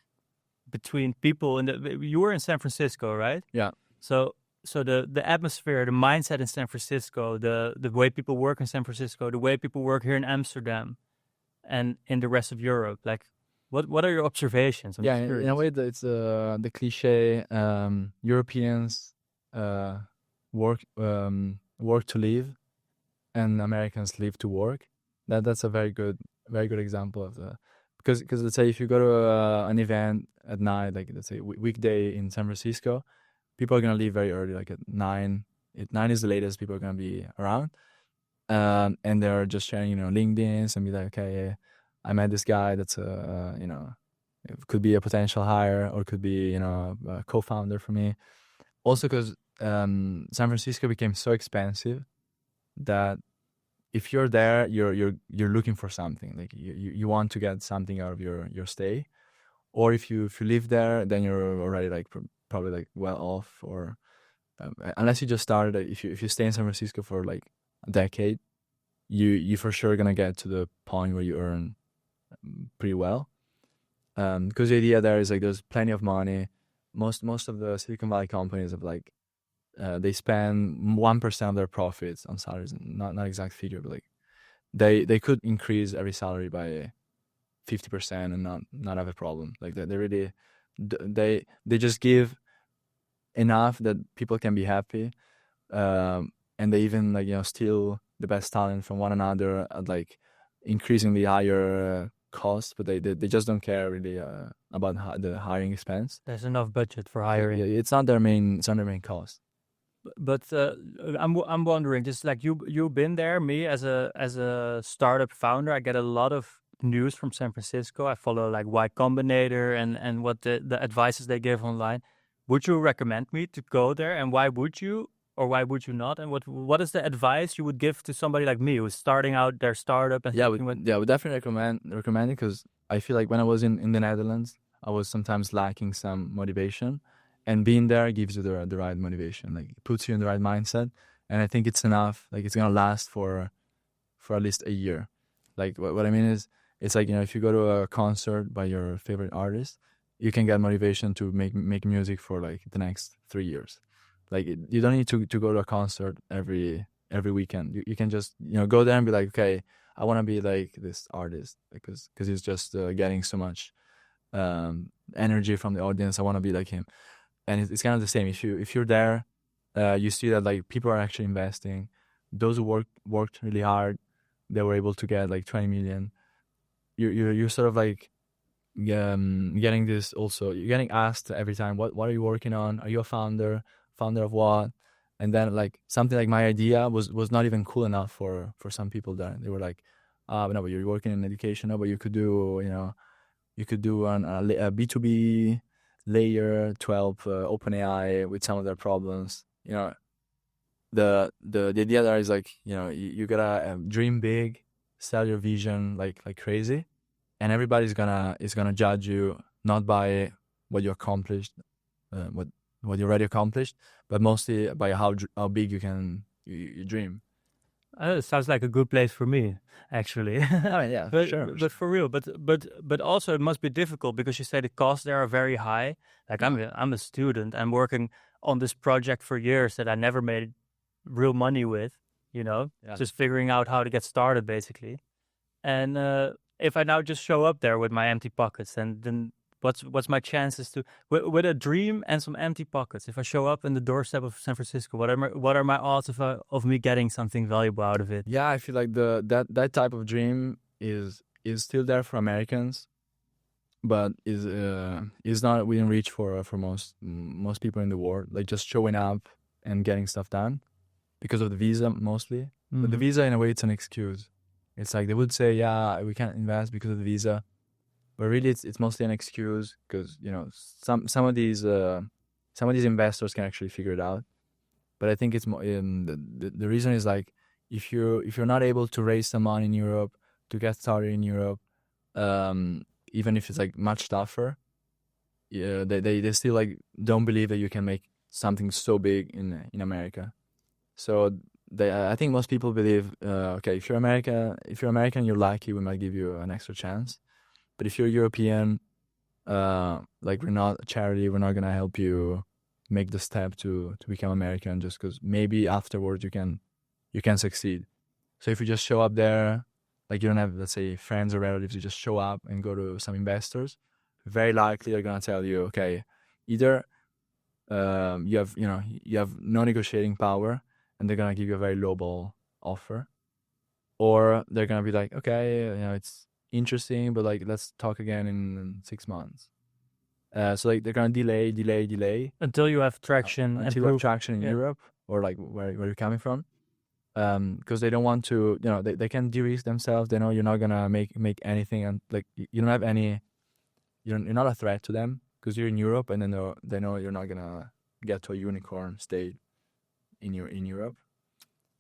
between people you were in San Francisco, right?
Yeah.
So the atmosphere, the mindset in San Francisco, the way people work in San Francisco, the way people work here in Amsterdam, and in the rest of Europe, like what are your observations?
Yeah, in a way, it's the cliche Europeans work to live, and Americans live to work. That's a very good example of the because let's say if you go to an event at night, like let's say weekday in San Francisco, people are gonna leave very early, like at 9. 9 is the latest people are gonna be around, and they're just sharing LinkedIn's and be like, okay, I met this guy that's it could be a potential hire or could be a co-founder for me. Also because San Francisco became so expensive that if you're there, you're looking for something, like you want to get something out of your stay, or if you live there, then you're already like probably like well off, or unless you just started. If you stay in San Francisco for like a decade, you for sure gonna get to the point where you earn pretty well, because the idea there is like there's plenty of money. Most of the Silicon Valley companies have like they spend 1% of their profits on salaries. Not exact figure, but like they could increase every salary by 50% and not have a problem. Like they really they just give enough that people can be happy, and they even like steal the best talent from one another at like increasingly higher costs, but they just don't care really about the hiring expense.
There's enough budget for hiring.
Yeah, it's not their main cost.
But I'm wondering, just like you've been there, me as a startup founder, I get a lot of news from San Francisco. I follow like Y Combinator and what the advices they give online. Would you recommend me to go there, and why would you, or why would you not? And what is the advice you would give to somebody like me who's starting out their startup? And
we definitely recommend it, because I feel like when I was in the Netherlands, I was sometimes lacking some motivation. And being there gives you the right motivation, like it puts you in the right mindset. And I think it's enough. Like it's gonna last for at least a year. Like what I mean is, it's like if you go to a concert by your favorite artist, you can get motivation to make music for like the next 3 years. Like you don't need to go to a concert every weekend. You can just go there and be like, okay, I want to be like this artist because he's just getting so much energy from the audience. I want to be like him. And it's kind of the same. If you're there, you see that like people are actually investing. Those who worked really hard, they were able to get like 20 million. You're sort of like getting this also. You're getting asked every time, what are you working on? Are you a founder of what? And then like something like my idea was not even cool enough for some people there. They were like, no, but you're working in education. No, but you could do a B2B layer 12 OpenAI with some of their problems. The idea there is like you gotta dream big, sell your vision like crazy, and everybody's gonna judge you not by what you accomplished, what you already accomplished, but mostly by how big you dream.
It sounds like a good place for me, actually.
I mean, yeah, sure.
But for real, but also it must be difficult because you say the costs there are very high. Like I'm a student. I'm working on this project for years that I never made real money with. Just figuring out how to get started, basically. And if I now just show up there with my empty pockets, then what's my chances to with a dream and some empty pockets? If I show up in the doorstep of San Francisco, what are my odds of me getting something valuable out of it?
Yeah, I feel like that type of dream is still there for Americans, but is not within reach for most people in the world. Like just showing up and getting stuff done because of the visa mostly. But the visa, in a way, it's an excuse. It's like they would say, yeah, we can't invest because of the visa, but really, it's mostly an excuse because some of these investors can actually figure it out. But I think it's more the reason is like if you're not able to raise some money in Europe to get started in Europe, even if it's like much tougher, yeah, they still like don't believe that you can make something so big in America. So I think most people believe, okay, if you're American, you're lucky. We might give you an extra chance. But if you're European, like we're not a charity, we're not gonna help you make the step to become American just because maybe afterwards you can succeed. So if you just show up there, like you don't have, let's say, friends or relatives, you just show up and go to some investors, very likely they're gonna tell you, okay, either you have no negotiating power and they're gonna give you a very lowball offer, or they're gonna be like, okay, it's interesting, but like let's talk again in 6 months. So like they're gonna delay
until you have traction and
until you have
proof.
traction in
Yeah.
Europe or like where you're coming from, because they don't want to, they can de-risk themselves. They know you're not gonna make anything, and like you don't have any, you're not a threat to them because you're in Europe, and then they know you're not gonna get to a unicorn state in Europe.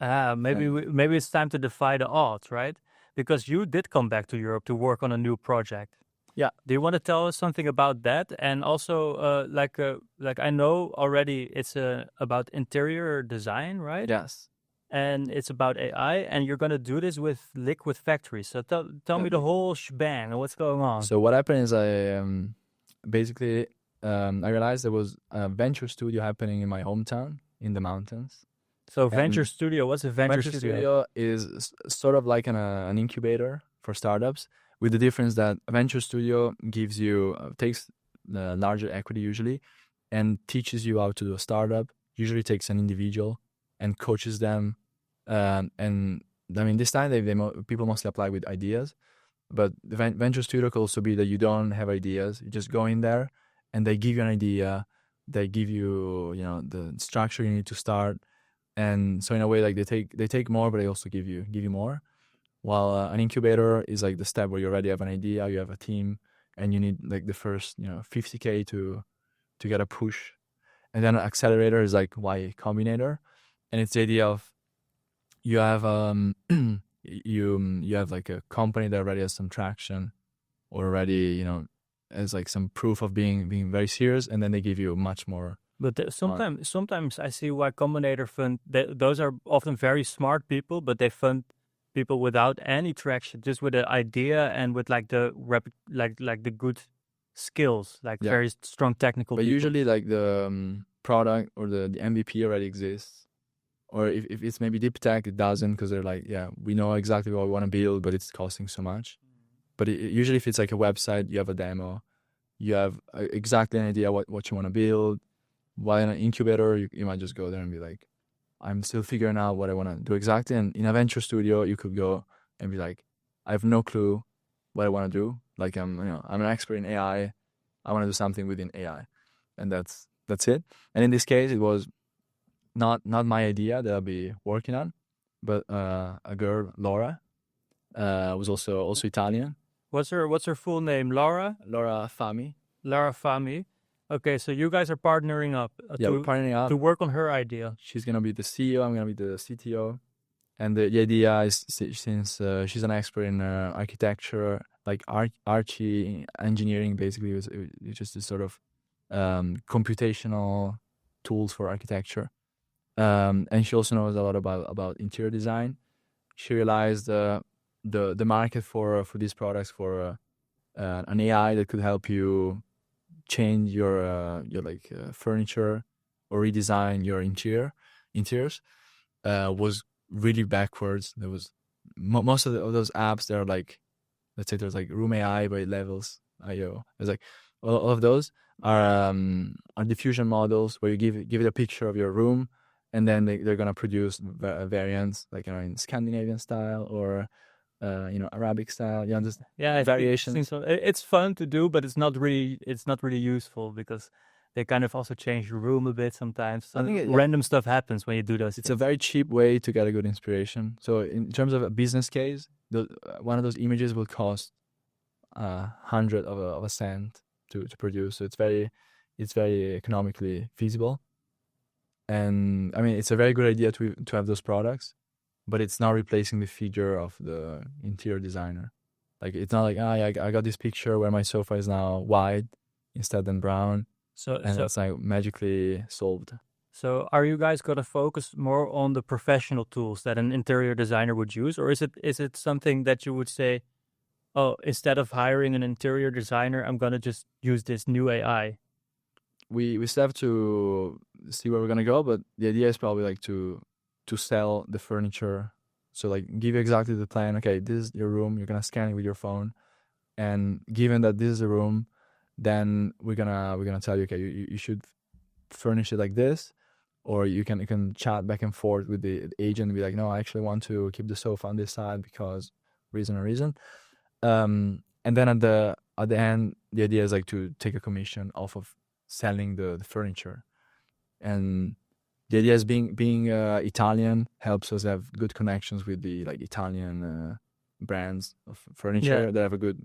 Maybe it's time to defy the odds, right? Because you did come back to Europe to work on a new project.
Yeah.
Do you want to tell us something about that? And also, like I know already, it's about interior design, right?
Yes.
And it's about AI, and you're gonna do this with Liquid Factory. So tell me the whole shebang and what's going on.
So what happened is I basically I realized there was a venture studio happening in my hometown in the mountains.
So Venture Studio, what's a Venture Studio?
Is sort of like an incubator for startups, with the difference that a venture studio gives you takes larger equity usually, and teaches you how to do a startup. Usually takes an individual and coaches them. And I mean, this time people mostly apply with ideas, but the venture studio could also be that you don't have ideas. You just go in there, and they give you an idea. They give you the structure you need to start. And so in a way, like they take more, but they also give you more. While an incubator is like the step where you already have an idea, you have a team, and you need like the first 50K to get a push. And then an accelerator is like Y Combinator, and it's the idea of you have you have like a company that already has some traction, or already has like some proof of being very serious, and then they give you much more.
But sometimes I see Y Combinator fund. Those are often very smart people, but they fund people without any traction, just with an idea and with like the the good skills, like very strong technical.
But
people.
usually, like the product or the MVP already exists, or if it's maybe deep tech, it doesn't, because they're like, yeah, we know exactly what we want to build, but it's costing so much. But usually, if it's like a website, you have a demo, you have exactly an idea what you want to build. While in an incubator, you might just go there and be like, I'm still figuring out what I want to do exactly. And in a venture studio, you could go and be like, I have no clue what I want to do. Like I'm an expert in AI. I want to do something within AI, and that's it. And in this case, it was not my idea that I'll be working on, but a girl, Laura, was also Italian.
What's her full name? Laura
Fami.
Laura Fami. Okay, so you guys are partnering up.
We're partnering up
to work on her idea.
She's gonna be the CEO. I'm gonna be the CTO. And the idea is, since she's an expert in architecture, like archi engineering, basically, it's just this sort of computational tools for architecture. And she also knows a lot about interior design. She realized the market for these products, for an AI that could help you change your furniture or redesign your interiors was really backwards. There was most of those apps that are like, let's say there's like Room AI by Levels IO. There's like all of those are diffusion models where you give it a picture of your room, and then they're gonna produce variants like in Scandinavian style or Arabic style. You understand?
Yeah, I've
Variations.
seen some. It's fun to do, but it's not really useful because they kind of also change your room a bit sometimes.
I think
Random stuff happens when you do those
it's a
things.
very cheap way to get a good inspiration. So in terms of a business case, one of those images will cost hundred of a cent to produce. So it's very economically feasible. And I mean, it's a very good idea to have those products, but it's not replacing the figure of the interior designer. Like it's not like I got this picture where my sofa is now white instead than brown, and it's like magically solved.
So are you guys going to focus more on the professional tools that an interior designer would use, or is it something that you would say, oh, instead of hiring an interior designer, I'm going to just use this new AI?
We still have to see where we're gonna go, but the idea is probably like to sell the furniture. So like give you exactly the plan. Okay, this is your room. You're gonna scan it with your phone, and given that this is a room, then we're gonna tell you, okay, you should furnish it like this, or you can chat back and forth with the agent and be like, no, I actually want to keep the sofa on this side because reason or reason. And then at the end, the idea is like to take a commission off of selling the furniture. And the idea is being Italian helps us have good connections with the like Italian brands of furniture that have a good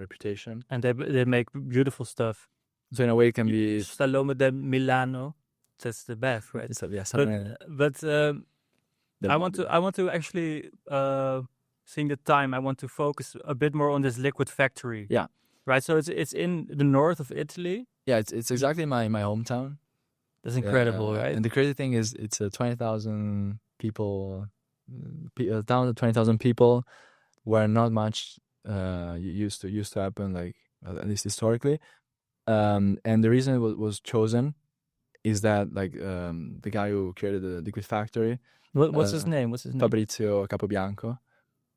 reputation,
and they make beautiful stuff.
So in a way, it can be
Salome de Milano. That's the best, right? But I want to actually seeing the time. I want to focus a bit more on this liquid factory.
Yeah.
Right. So it's in the north of Italy.
Yeah, it's exactly my hometown.
That's incredible, right?
And the crazy thing is, it's a 20,000 people, down to 20,000 people, where not much used to happen, like at least historically. And the reason it was chosen is that like the guy who created the liquid factory.
What's his name?
Fabrizio Capobianco.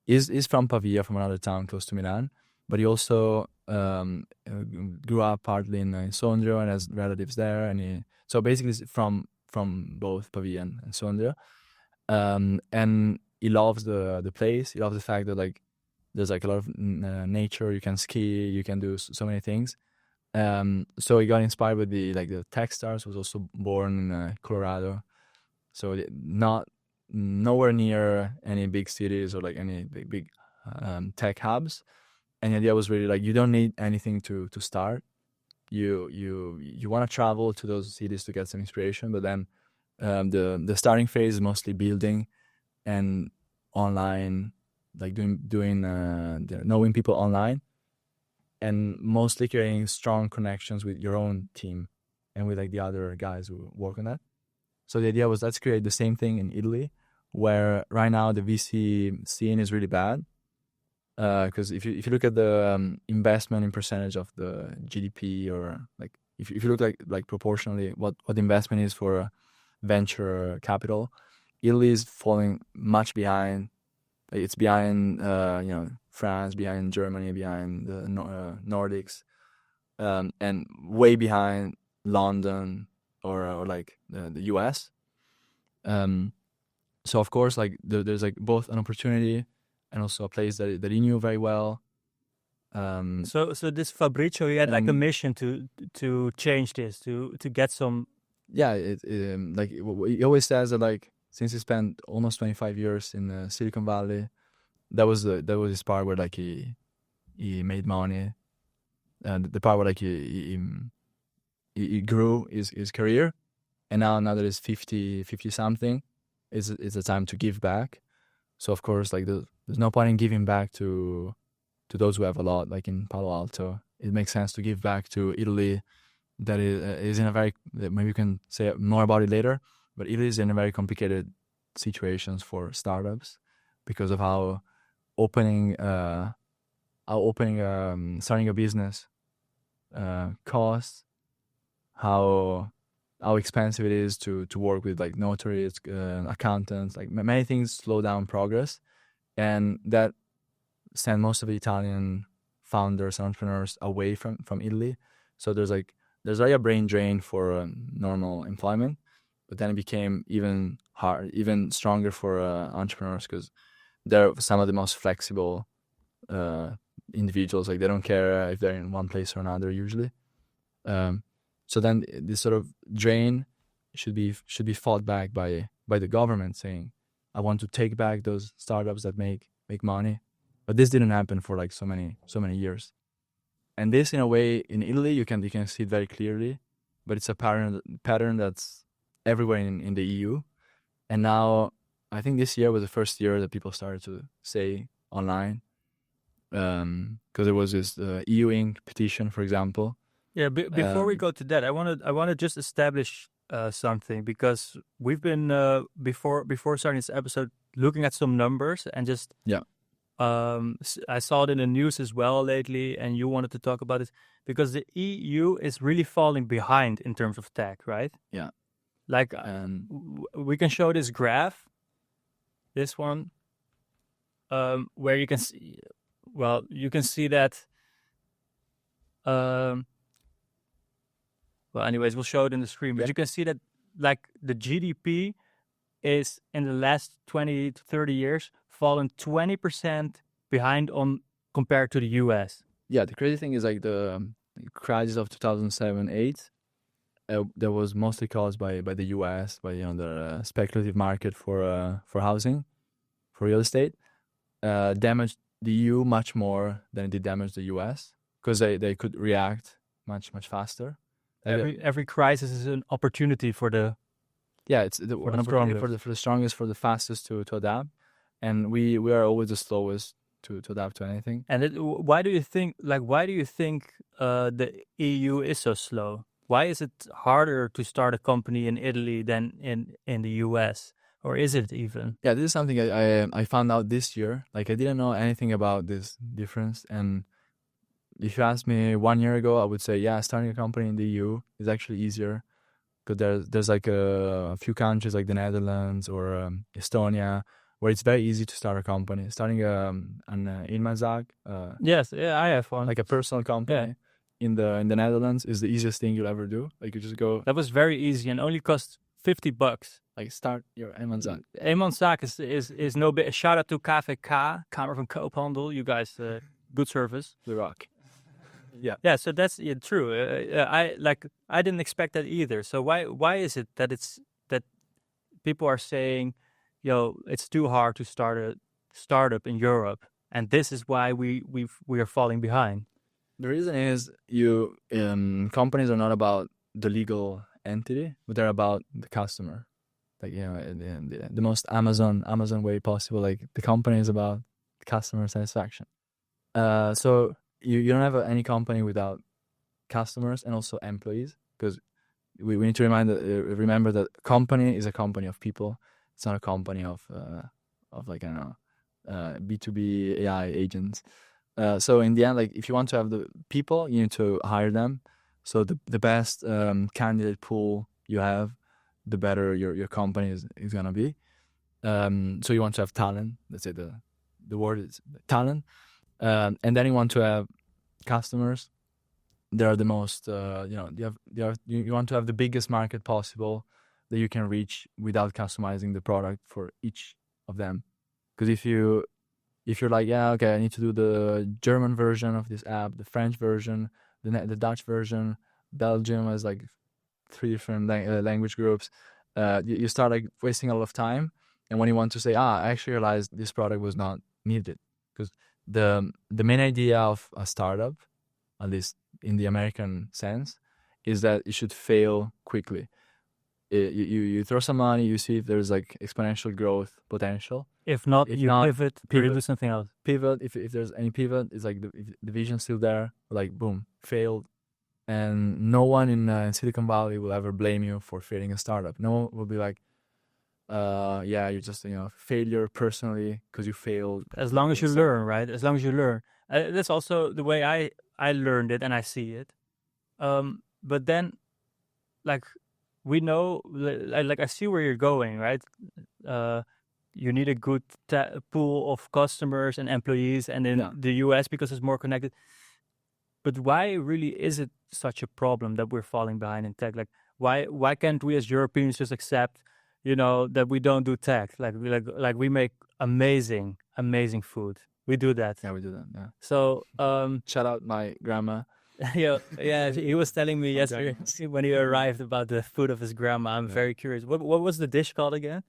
Is from Pavia, from another town close to Milan, but he also grew up partly in Sondrio and has relatives there, and so basically from both Pavia and Sondrio, and he loves the place. He loves the fact that like there's like a lot of nature. You can ski, you can do so many things. So he got inspired with the Techstars. Was also born in Colorado, so nowhere near any big cities or like any big tech hubs. And the idea was really like, you don't need anything to start. You want to travel to those cities to get some inspiration, but then the starting phase is mostly building and online, like doing knowing people online, and mostly creating strong connections with your own team and with like the other guys who work on that. So the idea was, let's create the same thing in Italy, where right now the VC scene is really bad. Because if you look at the investment in percentage of the GDP, or like if you look like proportionally what the investment is for venture capital, Italy is falling much behind. Like it's behind France, behind Germany, behind the Nordics, and way behind London or like the US. So of course, like there's like both an opportunity and also a place that he knew very well.
So this Fabrizio, he had like a mission to change this, to get some.
Yeah, like he always says that like since he spent almost 25 years in Silicon Valley, that was his part where like he made money, and the part where like he grew his career, and now that he's 50 something, it's a time to give back. So of course, like there's no point in giving back to those who have a lot, like in Palo Alto. It makes sense to give back to Italy, that is in a very, maybe you can say more about it later, but Italy is in a very complicated situations for startups because of how starting a business costs, how expensive it is to work with like notaries, accountants, like many things slow down progress, and that send most of the Italian founders and entrepreneurs away from Italy. So there's like a brain drain for normal employment, but then it became even stronger for entrepreneurs, because they're some of the most flexible individuals. Like they don't care if they're in one place or another usually. So then this sort of drain should be fought back by the government, saying, I want to take back those startups that make money. But this didn't happen for like so many years. And this, in a way, in Italy, you can see it very clearly, but it's a pattern that's everywhere in the EU. And now, I think this year was the first year that people started to say online, because there was this EU Inc. petition, for example.
Yeah, before we go to that, I want to just establish something, because we've been before starting this episode looking at some numbers and just
Yeah.
I saw it in the news as well lately, and you wanted to talk about it because the EU is really falling behind in terms of tech, right?
Yeah.
Like we can show this graph, this one, where you can see, well, you can see that. Well, anyways, we'll show it in the screen, but you can see that like the GDP is in the last 20 to 30 years fallen 20% behind on compared to the US.
Yeah, the crazy thing is like the crisis of 2007-8 that was mostly caused by the US, by the speculative market for housing, for real estate, damaged the EU much more than it did damage the US, because they could react much faster.
Every crisis is an opportunity for the
it's an opportunity for the strongest, for the fastest to adapt, and we are always the slowest to adapt to anything.
And why do you think the EU is so slow? Why is it harder to start a company in Italy than in the US, or is it even?
Yeah, this is something I found out this year. Like I didn't know anything about this difference, and if you asked me 1 year ago, I would say, yeah, starting a company in the EU is actually easier, because there's like a few countries like the Netherlands or Estonia where it's very easy to start a company. Starting an Ilmazak,
yes, yeah, I have one,
like a personal company in the Netherlands is the easiest thing you'll ever do. Like you just go.
That was very easy and only cost $50.
Like start your Eenmanszaak.
Eenmanszaak is no bit. Shout out to KVK, Kamer van Koophandel. You guys, good service.
The Rock.
Yeah. So that's true. I didn't expect that either. So why is it that people are saying, yo, it's too hard to start a startup in Europe, and this is why we are falling behind?
The reason is companies are not about the legal entity, but they're about the customer. Like the most Amazon way possible. Like the company is about customer satisfaction. So you don't have any company without customers and also employees, because we need to remember that company is a company of people. It's not a company of like, I don't know, B2B AI agents. So in the end, like if you want to have the people, you need to hire them. So the best candidate pool you have, the better your company is gonna be. So you want to have talent. Let's say the word is talent. And then you want to have customers. They are the most, you want to have the biggest market possible that you can reach without customizing the product for each of them. Because if you're like, yeah, okay, I need to do the German version of this app, the French version, the Dutch version, Belgium has like 3 different language groups, you start like wasting a lot of time. And when you want to say, I actually realized this product was not needed, because the main idea of a startup, at least in the American sense, is that it should fail quickly. You throw some money, you see if there's like exponential growth potential.
If not, pivot, or you do something else.
Pivot, if there's any pivot, it's like if the vision's still there, like boom, failed. And no one in Silicon Valley will ever blame you for failing a startup. No one will be like, you're just failure personally because you failed.
As long as you learn, right? As long as you learn. That's also the way I learned it and I see it. But then, like, we know, like I see where you're going, right? You need a good pool of customers and employees, and in the US, because it's more connected. But why really is it such a problem that we're falling behind in tech? Like, why can't we as Europeans just accept you know, that we don't do tech. Like we make amazing food. We do that.
Yeah, we do that. Yeah.
So
Shout out my grandma.
yeah, he was telling me yesterday when he arrived about the food of his grandma. I'm very curious. What was the dish called again?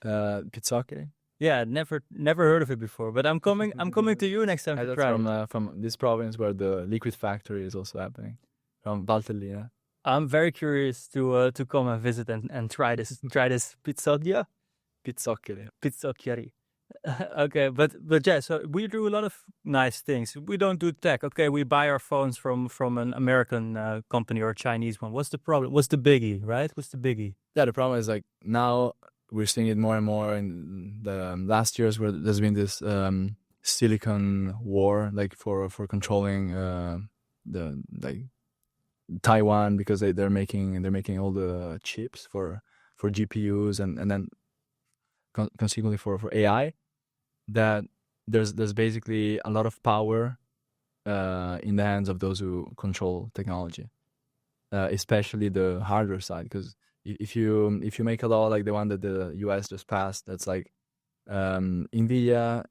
Pizzoccheri.
Yeah, never heard of it before. But I'm coming to you next time to
That's
try it.
from this province where the liquid factory is also happening, from Valtellina.
I'm very curious to come and visit and try this pizzocchia. Pizzoccheri. Okay, but yeah, so we do a lot of nice things. We don't do tech. Okay, we buy our phones from an American company or a Chinese one. What's the problem? What's the biggie, right? What's the biggie?
Yeah, the problem is like now we're seeing it more and more in the last years where there's been this silicon war, like for controlling the like Taiwan, because they're making all the chips for GPUs and then consequently for AI. That there's basically a lot of power in the hands of those who control technology, especially the hardware side. Because if you make a law like the one that the US just passed, that's like Nvidia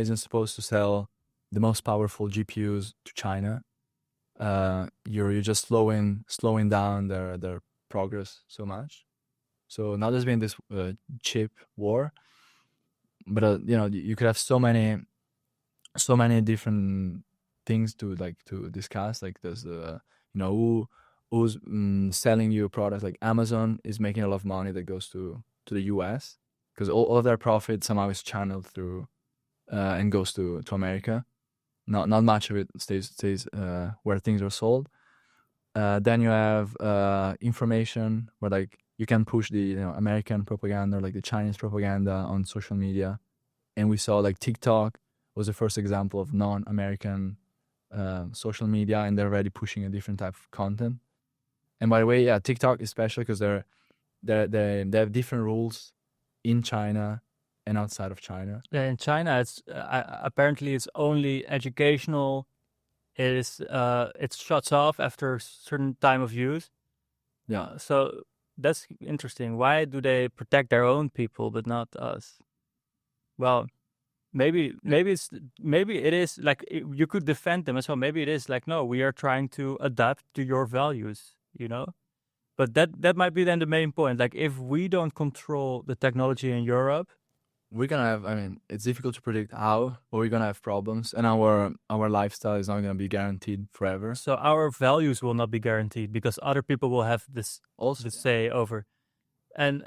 isn't supposed to sell the most powerful GPUs to China. You're just slowing down their progress so much. So now there's been this chip war, but you know, you could have so many different things to discuss. Like there's you know, who's selling you products. Like Amazon is making a lot of money that goes to the US, because all of their profit somehow is channeled through and goes to America. Not much of it stays where things are sold. Then you have information where like you can push the American propaganda or like the Chinese propaganda on social media, and we saw like TikTok was the first example of non-American social media, and they're already pushing a different type of content. And by the way, yeah, TikTok is special because they have different rules in China and outside of China.
In China, it's apparently it's only educational. It shuts off after a certain time of use.
Yeah.
So that's interesting. Why do they protect their own people but not us? Well, maybe it is like you could defend them as well. Maybe it is like, no, we are trying to adapt to your values, you know. But that might be then the main point. Like if we don't control the technology in Europe,
we're gonna have. I mean, it's difficult to predict how, but we're gonna have problems, and our lifestyle is not gonna be guaranteed forever.
So our values will not be guaranteed because other people will have this
Also,
say over, and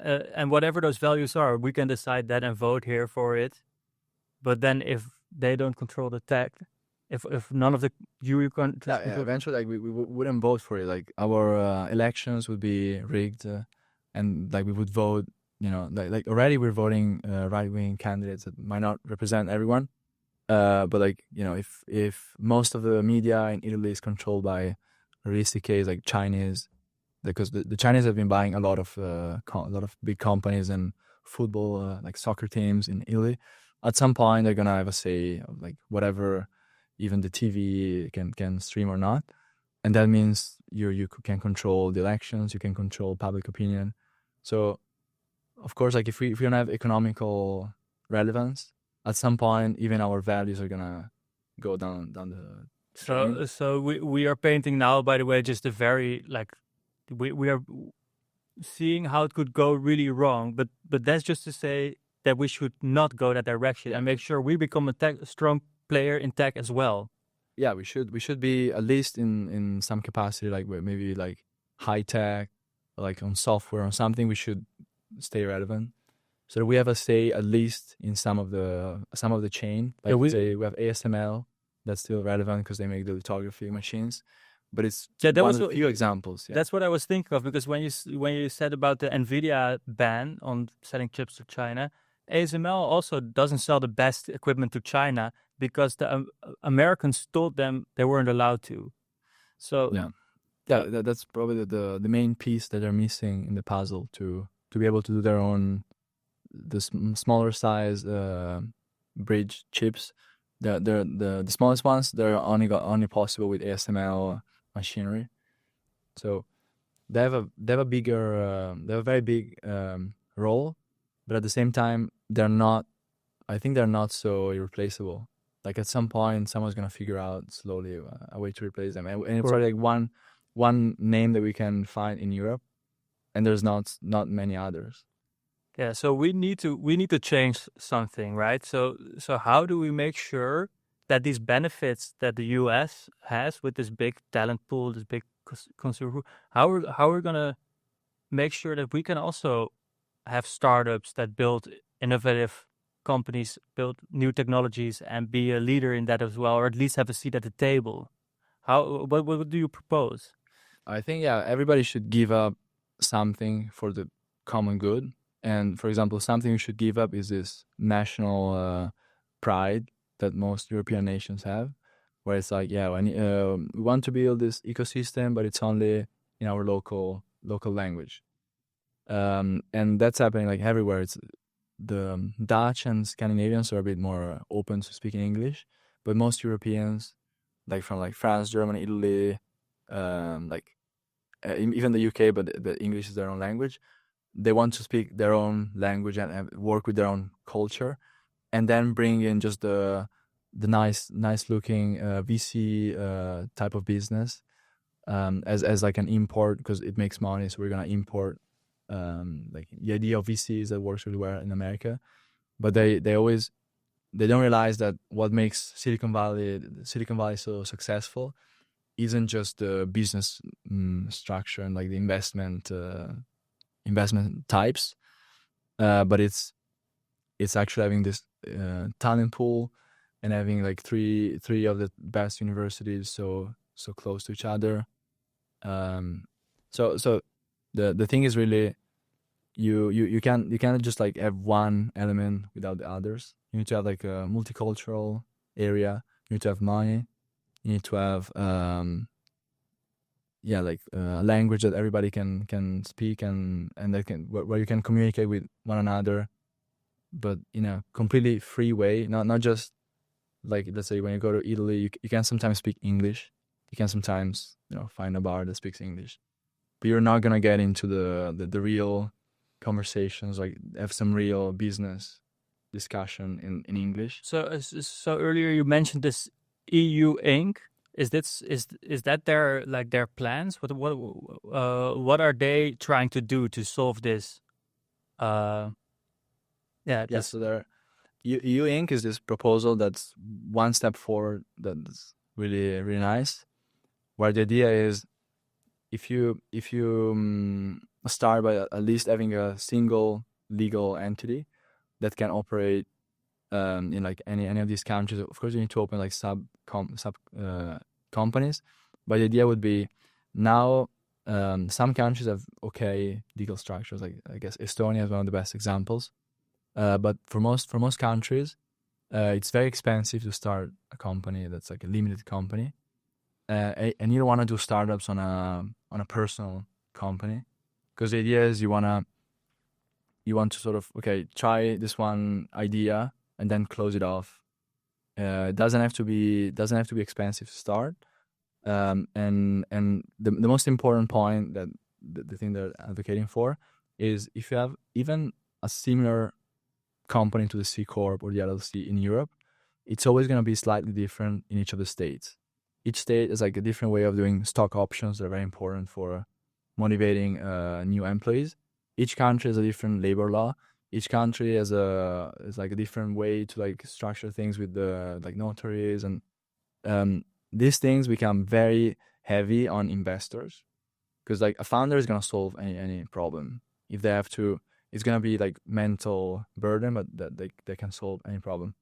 whatever those values are, we can decide that and vote here for it. But then if they don't control the tech, if none of the you can
eventually like we wouldn't vote for it. Like our elections would be rigged, and like we would vote. You know, like already we're voting right-wing candidates that might not represent everyone. But like, you know, if most of the media in Italy is controlled by a realistic case like Chinese, because the Chinese have been buying a lot of big companies and football like soccer teams in Italy. At some point, they're gonna have a say of like whatever, even the TV can stream or not, and that means you can control the elections, you can control public opinion. So of course, like if we don't have economical relevance, at some point even our values are gonna go down the drain.
So we are painting now, by the way, just a very like we are seeing how it could go really wrong, but that's just to say that we should not go that direction and make sure we become a strong player in tech as well.
Yeah, we should be at least in some capacity, like maybe like high tech, like on software or something. We should stay relevant, so that we have a say at least in some of the chain. Like we have ASML that's still relevant because they make the lithography machines, but it's one of a few examples. Yeah.
That's what I was thinking of, because when you said about the Nvidia ban on selling chips to China, ASML also doesn't sell the best equipment to China because the Americans told them they weren't allowed to. So
that's probably the main piece that they're missing in the puzzle to be able to do their own smaller size bridge chips. The smallest ones, they're only possible with ASML machinery. So they have a very big role, but at the same time, they're not. I think they're not so irreplaceable. Like at some point, someone's gonna figure out slowly a way to replace them, and it's probably like one name that we can find in Europe, and there's not many others.
Yeah, so we need to change something, right? So how do we make sure that these benefits that the US has with this big talent pool, this big consumer pool, how we're gonna make sure that we can also have startups that build innovative companies, build new technologies, and be a leader in that as well, or at least have a seat at the table? What do you propose?
I think everybody should give up something for the common good. And for example, something you should give up is this national pride that most European nations have, where it's like, we want to build this ecosystem, but it's only in our local language. And that's happening like everywhere. It's the Dutch and Scandinavians are a bit more open to speaking English, but most Europeans, like from like France, Germany, Italy, even the UK, but the English is their own language. They want to speak their own language and work with their own culture, and then bring in just the nice looking VC type of business as like an import, because it makes money. So we're gonna import like the idea of VCs that works really well in America, but they don't realize that what makes Silicon Valley so successful isn't just the business structure and like the investment types, but it's actually having this talent pool and having like three of the best universities so close to each other. So the thing is really you can't just like have one element without the others. You need to have like a multicultural area. You need to have money. You need to have a language that everybody can speak and that can where you can communicate with one another, but in a completely free way. Not just like, let's say when you go to Italy, you can sometimes speak English. You can sometimes find a bar that speaks English, but you're not gonna get into the real conversations, like have some real business discussion in English.
So earlier you mentioned this EU Inc. Is that their plans? What are they trying to do to solve this?
So there, EU Inc. is this proposal that's one step forward. That's really really nice. Where the idea is, if you start by at least having a single legal entity that can operate in like any of these countries. Of course, you need to open like sub companies, but the idea would be now some countries have okay legal structures. Like I guess Estonia is one of the best examples. But for most countries, it's very expensive to start a company that's like a limited company, and you don't want to do startups on a personal company, because the idea is you want to sort of try this one idea and then close it off. It doesn't have to be expensive to start. And the most important point that the thing they're advocating for is, if you have even a similar company to the C Corp or the LLC in Europe, it's always going to be slightly different in each of the states. Each state is like a different way of doing stock options that are very important for motivating new employees. Each country has a different labor law. Each country has like a different way to like structure things with the like notaries, and these things become very heavy on investors, because like a founder is gonna solve any problem. If they have to, it's gonna be like mental burden, but that they can solve any problem.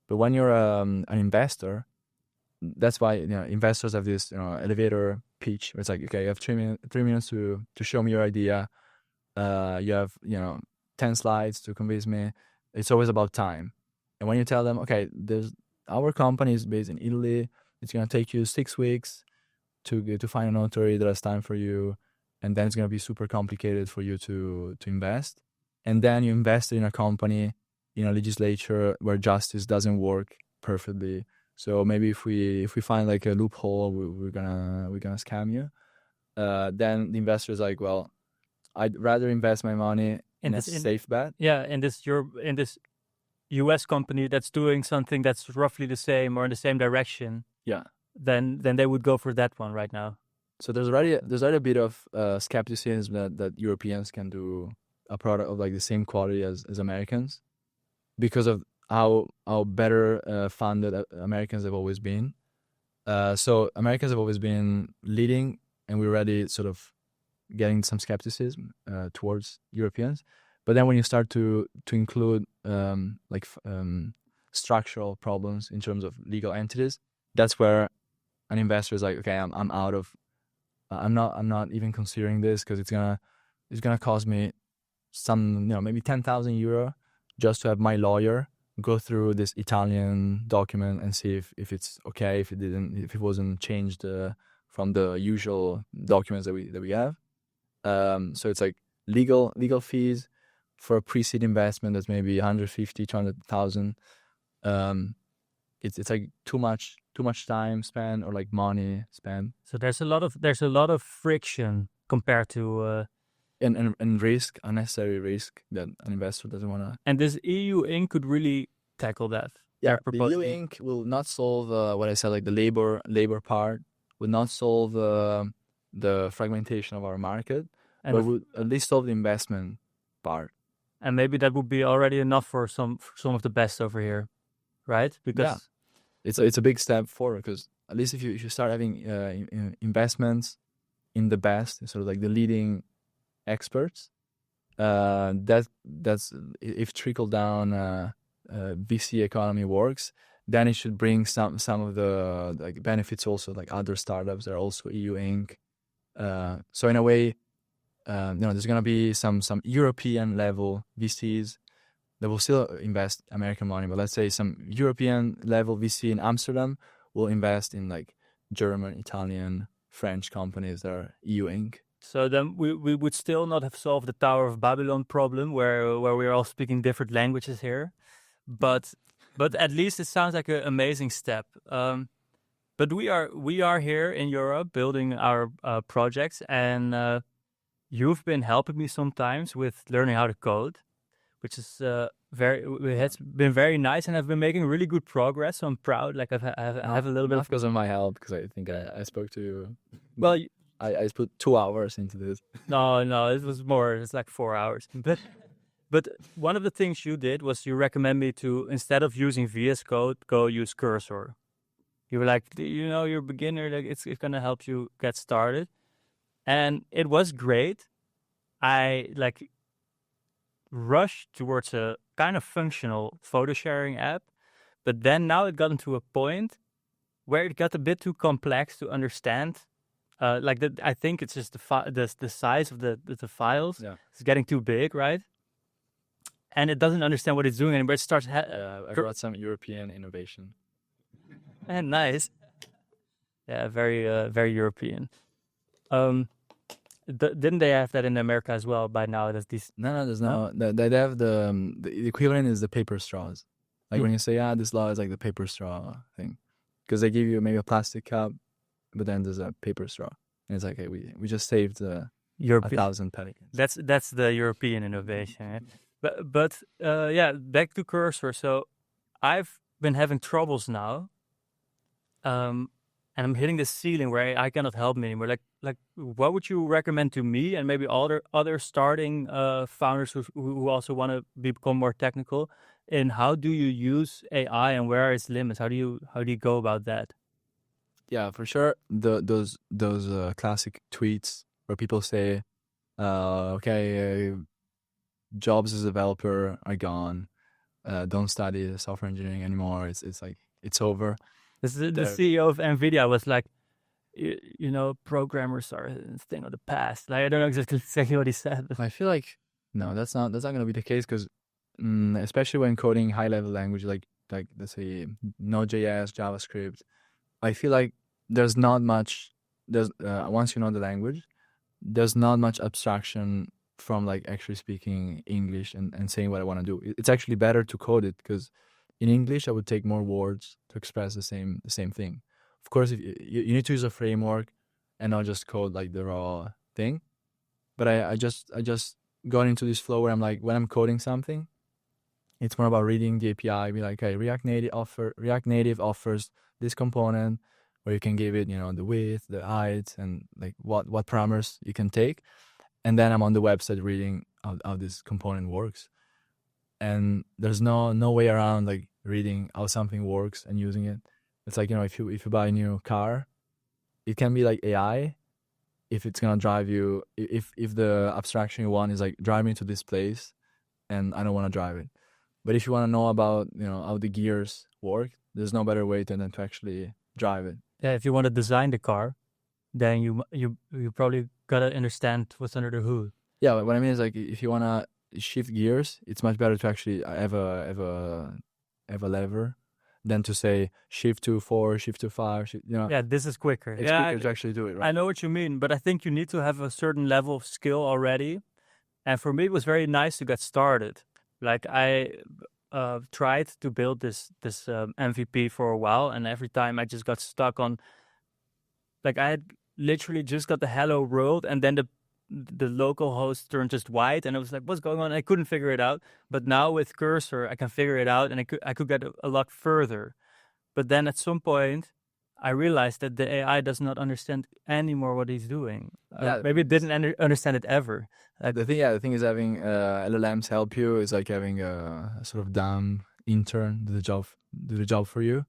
But when you're an investor, that's why investors have this elevator pitch where it's like, okay, you have 3 minutes to show me your idea. You have 10 slides to convince me. It's always about time. And when you tell them, okay, our company is based in Italy, it's gonna take you 6 weeks to find a notary that has time for you, and then it's gonna be super complicated for you to invest. And then you invest in a company in a legislature where justice doesn't work perfectly. So maybe if we find like a loophole, we're gonna scam you. Then the investor is like, well, I'd rather invest my money
in
a
this
safe bet.
in this US company that's doing something that's roughly the same or in the same direction,
Yeah.
then they would go for that one right now.
So there's already a bit of skepticism that Europeans can do a product of like the same quality as Americans, because of how better funded Americans have always been. So Americans have always been leading, and we're already sort of getting some skepticism towards Europeans. But then when you start to include structural problems in terms of legal entities, that's where an investor is like, okay, I'm out of. I'm not even considering this, because it's gonna cost me some, maybe 10,000 euro just to have my lawyer go through this Italian document and see if it's okay, if it wasn't changed from the usual documents that we have. So it's like legal fees for a pre-seed investment that's maybe 150, 200,000. It's like too much time spent, or like money spent.
So there's a lot of friction compared to
and risk, unnecessary risk that an investor doesn't want to.
And this EU Inc. could really tackle that.
Yeah, the EU Inc. will not solve what I said, like the labor part, will not solve the fragmentation of our market, but would at least solve the investment part.
And maybe that would be already enough for some of the best over here, right? Because
it's a big step forward, because at least if you start having investments in the best, sort of like the leading experts, that's if trickle down VC economy works, then it should bring some of the like benefits also, like other startups that are also EU Inc. So in a way, there's gonna be some European level VCs that will still invest American money, but let's say some European level VC in Amsterdam will invest in like German, Italian, French companies that are EU Inc.
So then we would still not have solved the Tower of Babylon problem, where we're all speaking different languages here, but at least it sounds like an amazing step. But we are here in Europe building our projects, and you've been helping me sometimes with learning how to code, which is it's been very nice, and I've been making really good progress. So I'm proud. Like I have a little bit
because of my help, because I think I spoke to you.
Well,
I put 2 hours into this.
No, it was more. It's like 4 hours. But one of the things you did was you recommend me to, instead of using VS Code, go use Cursor. You were like, you're a beginner. Like it's gonna help you get started, and it was great. I like rushed towards a kind of functional photo sharing app, but then now it got into a point where it got a bit too complex to understand. I think it's just the size of the files is getting too big, right? And it doesn't understand what it's doing anymore. It starts.
I brought some European innovation.
And nice. Yeah, very European. Didn't they have that in America as well by now? There's these.
No, there's no. They have the equivalent is the paper straws. Like when you say, this law is like the paper straw thing, because they give you maybe a plastic cup, but then there's a paper straw, and it's like, hey, we just saved 1,000 pelicans.
That's the European innovation. Right? But back to Cursor. So I've been having troubles now, and I'm hitting the ceiling where I cannot help me anymore. Like what would you recommend to me and maybe other starting founders who also want to become more technical? And how do you use AI, and where are its limits? How do you go about that?
Yeah, for sure. Those classic tweets where people say, jobs as a developer are gone. Don't study software engineering anymore. It's like it's over.
The CEO of NVIDIA was like, programmers are a thing of the past. Like I don't know exactly what he said.
I feel like no, that's not going to be the case, because especially when coding high level language like let's say Node.js, JavaScript, I feel like there's not much. Once you know the language, there's not much abstraction from like actually speaking English and saying what I want to do. It's actually better to code it, because in English I would take more words to express the same thing. Of course, if you need to use a framework and not just code like the raw thing. But I just got into this flow where I'm like, when I'm coding something, it's more about reading the API, be like, okay, React Native offers this component where you can give it, the width, the height, and like what parameters you can take. And then I'm on the website reading how this component works. And there's no way around like reading how something works and using it. It's like, if you buy a new car, it can be like AI if it's gonna drive you, if the abstraction you want is like drive me to this place and I don't want to drive it. But if you want to know about how the gears work, there's no better way than to actually drive it.
Yeah, if you want to design the car, then you probably gotta understand what's under the hood.
Yeah, but what I mean is like if you want to shift gears, it's much better to actually have a lever than to say shift to 4, shift to 5.
Yeah, this is quicker.
It's quicker to actually do it, right?
I know what you mean, but I think you need to have a certain level of skill already. And for me, it was very nice to get started. Like I tried to build this MVP for a while, and every time I just got stuck on. Like I had literally just got the hello world, and then the local host turned just white, and I was like, "What's going on?" I couldn't figure it out. But now with Cursor, I can figure it out, and I could get a lot further. But then at some point, I realized that the AI does not understand anymore what he's doing. Maybe it didn't understand it ever.
The thing is having LLMs help you is like having a sort of dumb intern do the job for you.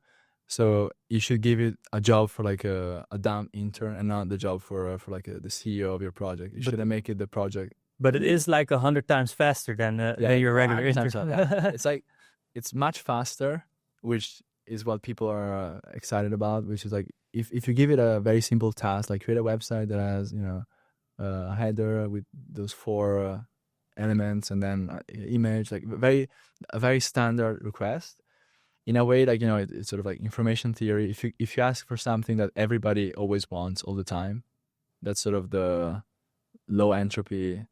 So you should give it a job for like a dumb intern and not the job for like the CEO of your project. You should make it the project.
But it is like 100 times faster than your regular intern.
It's like it's much faster, which is what people are excited about. Which is like if you give it a very simple task, like create a website that has a header with those 4 elements and then image, like a very standard request. In a way, like it's sort of like information theory. If you ask for something that everybody always wants all the time, that's sort of the low entropy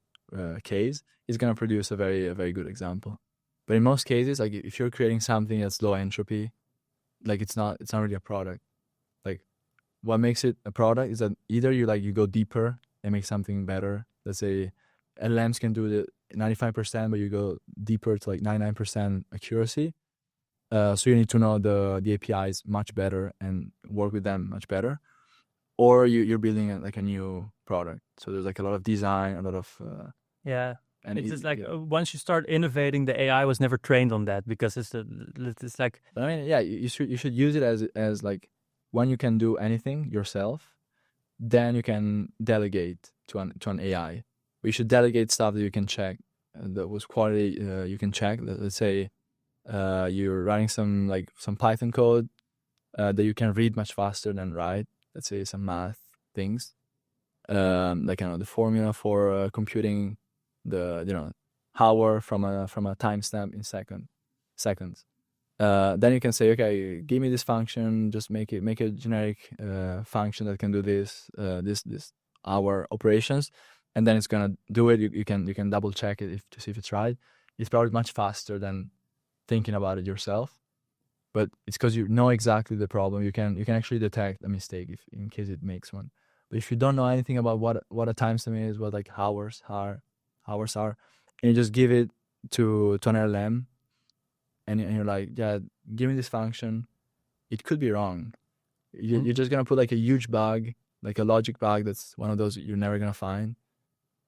case. It's gonna produce a very good example. But in most cases, like if you're creating something that's low entropy, like it's not really a product. Like what makes it a product is that either you go deeper and make something better. Let's say LLMs can do the 95%, but you go deeper to like 99% accuracy. So you need to know the APIs much better and work with them much better, or you're building like a new product. So there's like a lot of design, a lot of
and it's just like once you start innovating, the AI was never trained on that because it's like.
But I mean, yeah, you should use it as like when you can do anything yourself, then you can delegate to an AI. But you should delegate stuff that you can check, that was quality you can check. Let's say. You're writing some Python code that you can read much faster than write. Let's say some math things, like the formula for computing the hour from a timestamp in seconds. Then you can say, okay, give me this function. Just make a generic function that can do this hour operations, and then it's gonna do it. You can double check it to see if it's right. It's probably much faster than thinking about it yourself, but it's because you know exactly the problem. You can actually detect a mistake in case it makes one. But if you don't know anything about what a timestamp is, what like hours are, and you just give it to an LLM, and you're like, yeah, give me this function, it could be wrong. You're just gonna put like a huge bug, like a logic bug that's one of those you're never gonna find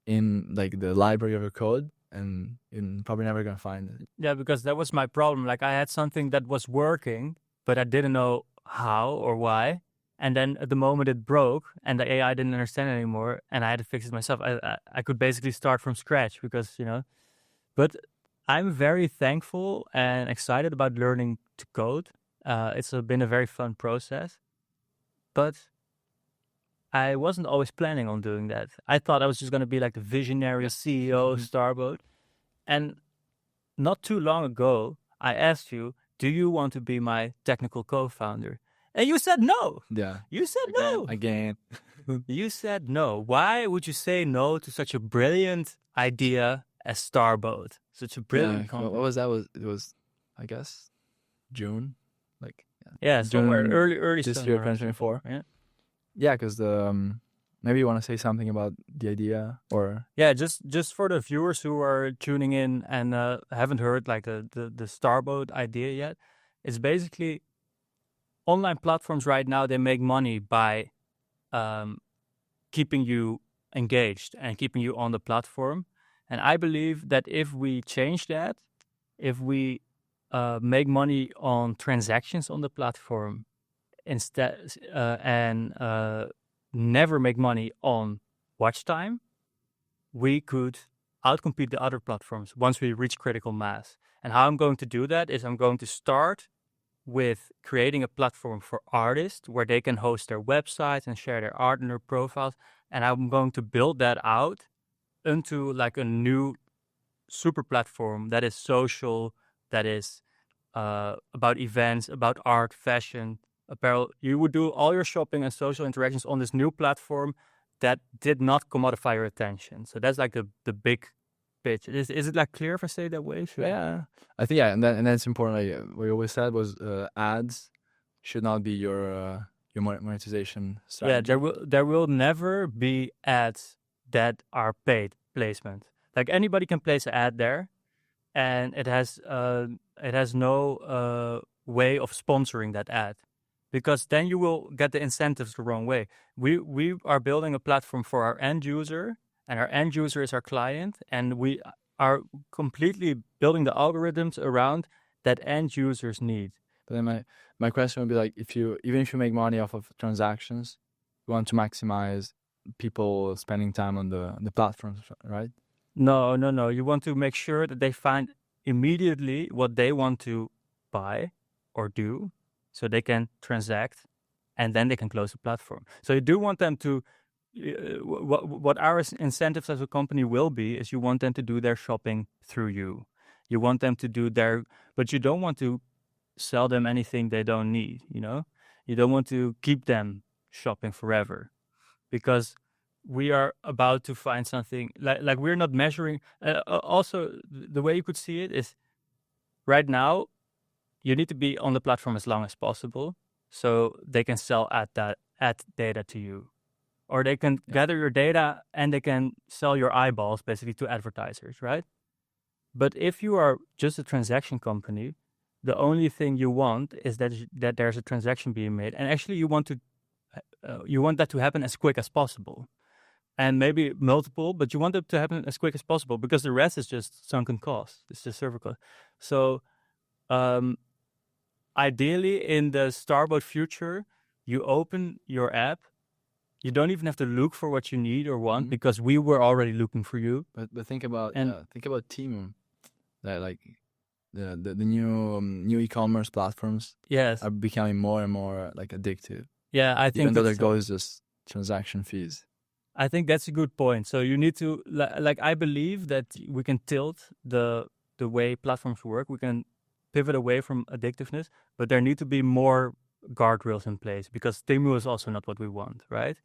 in like the library of your code. And you're probably never gonna find it.
Yeah, because that was my problem. Like I had something that was working, but I didn't know how or why. And then at the moment it broke, and the AI didn't understand it anymore, and I had to fix it myself. I could basically start from scratch because But I'm very thankful and excited about learning to code. It's been a very fun process, but I wasn't always planning on doing that. I thought I was just going to be like the visionary CEO of Starboat. And not too long ago, I asked you, do you want to be my technical co-founder? And you said no.
Yeah.
You said no.
Again.
You said no. Why would you say no to such a brilliant idea as Starboat? Such a brilliant company.
What was that? It was, I guess, June.
Somewhere early
this year, 2024.
Yeah.
Yeah, because maybe you want to say something about the idea, or
Yeah, just for the viewers who are tuning in and haven't heard like the Starboat idea yet, it's basically online platforms right now. They make money by keeping you engaged and keeping you on the platform. And I believe that if we change that, if we make money on transactions on the platform instead and never make money on watch time, we could outcompete the other platforms once we reach critical mass. And how I'm going to do that is I'm going to start with creating a platform for artists where they can host their websites and share their art and their profiles. And I'm going to build that out into like a new super platform that is social, that is about events, about art, fashion, apparel. You would do all your shopping and social interactions on this new platform that did not commodify your attention. So that's like the big pitch. Is it like clear if I say it that way? Sure.
yeah, I think and that's important. Like what you always said was ads should not be your monetization strategy.
Yeah, there will never be ads that are paid placement. Like anybody can place an ad there, and it has no way of sponsoring that ad, because then you will get the incentives the wrong way. We are building a platform for our end user, and our end user is our client, and we are completely building the algorithms around that end users need.
But then my question would be like, even if you make money off of transactions, you want to maximize people spending time on the platforms, right?
No. You want to make sure that they find immediately what they want to buy or do, so they can transact, and then they can close the platform. So you do want them to. What our incentives as a company will be is you want them to do their shopping through you. You want them to do but you don't want to sell them anything they don't need. You don't want to keep them shopping forever, because we are about to find something like we're not measuring. Also, the way you could see it is right now you need to be on the platform as long as possible so they can sell ad data to you, or they can gather your data and they can sell your eyeballs basically to advertisers, right? But if you are just a transaction company, the only thing you want is that there's a transaction being made, and actually you want that to happen as quick as possible, and maybe multiple, but you want it to happen as quick as possible, because the rest is just sunken cost. It's just server cost. So ideally, in the Starboat future, you open your app. You don't even have to look for what you need or want, because we were already looking for you.
But think about Team, that like the new e-commerce platforms are becoming more and more like addictive.
Yeah, I think
even though their goal is just transaction fees.
I think that's a good point. So you need to I believe that we can tilt the way platforms work. We can pivot away from addictiveness, but there need to be more guardrails in place, because stimulus is also not what we want, right?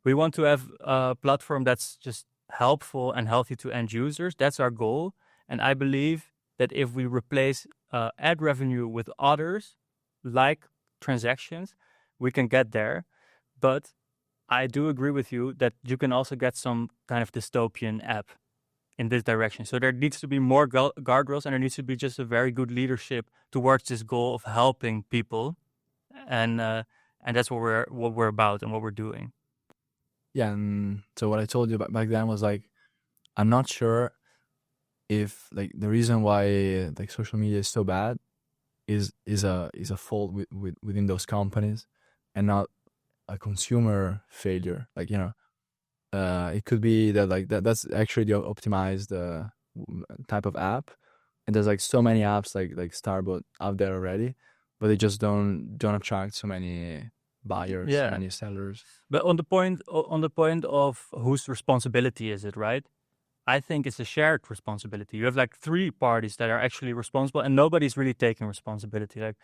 We want to have a platform that's just helpful and healthy to end users. That's our goal. And I believe that if we replace ad revenue with others, like transactions, we can get there. But I do agree with you that you can also get some kind of dystopian app in this direction. So there needs to be more guardrails, and there needs to be just a very good leadership towards this goal of helping people. And that's what we're about and what we're doing.
Yeah, and so what I told you back then was like, I'm not sure if like the reason why like social media is so bad is a fault within those companies and not a consumer failure. Like it could be that like that's actually the optimized type of app, and there's like so many apps like Starboat out there already, but they just don't attract so many buyers, so many sellers.
But on the point of whose responsibility is it, right? I think it's a shared responsibility. You have like 3 parties that are actually responsible, and nobody's really taking responsibility. Like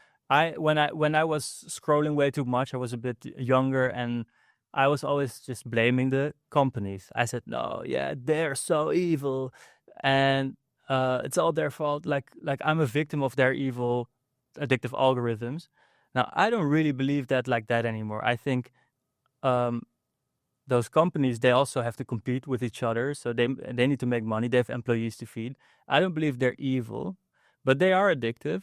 when I was scrolling way too much, I was a bit younger, and I was always just blaming the companies. I said, no, yeah, they're so evil, and it's all their fault. Like I'm a victim of their evil, addictive algorithms. Now I don't really believe that like that anymore. I think those companies, they also have to compete with each other, so they need to make money. They have employees to feed. I don't believe they're evil, but they are addictive.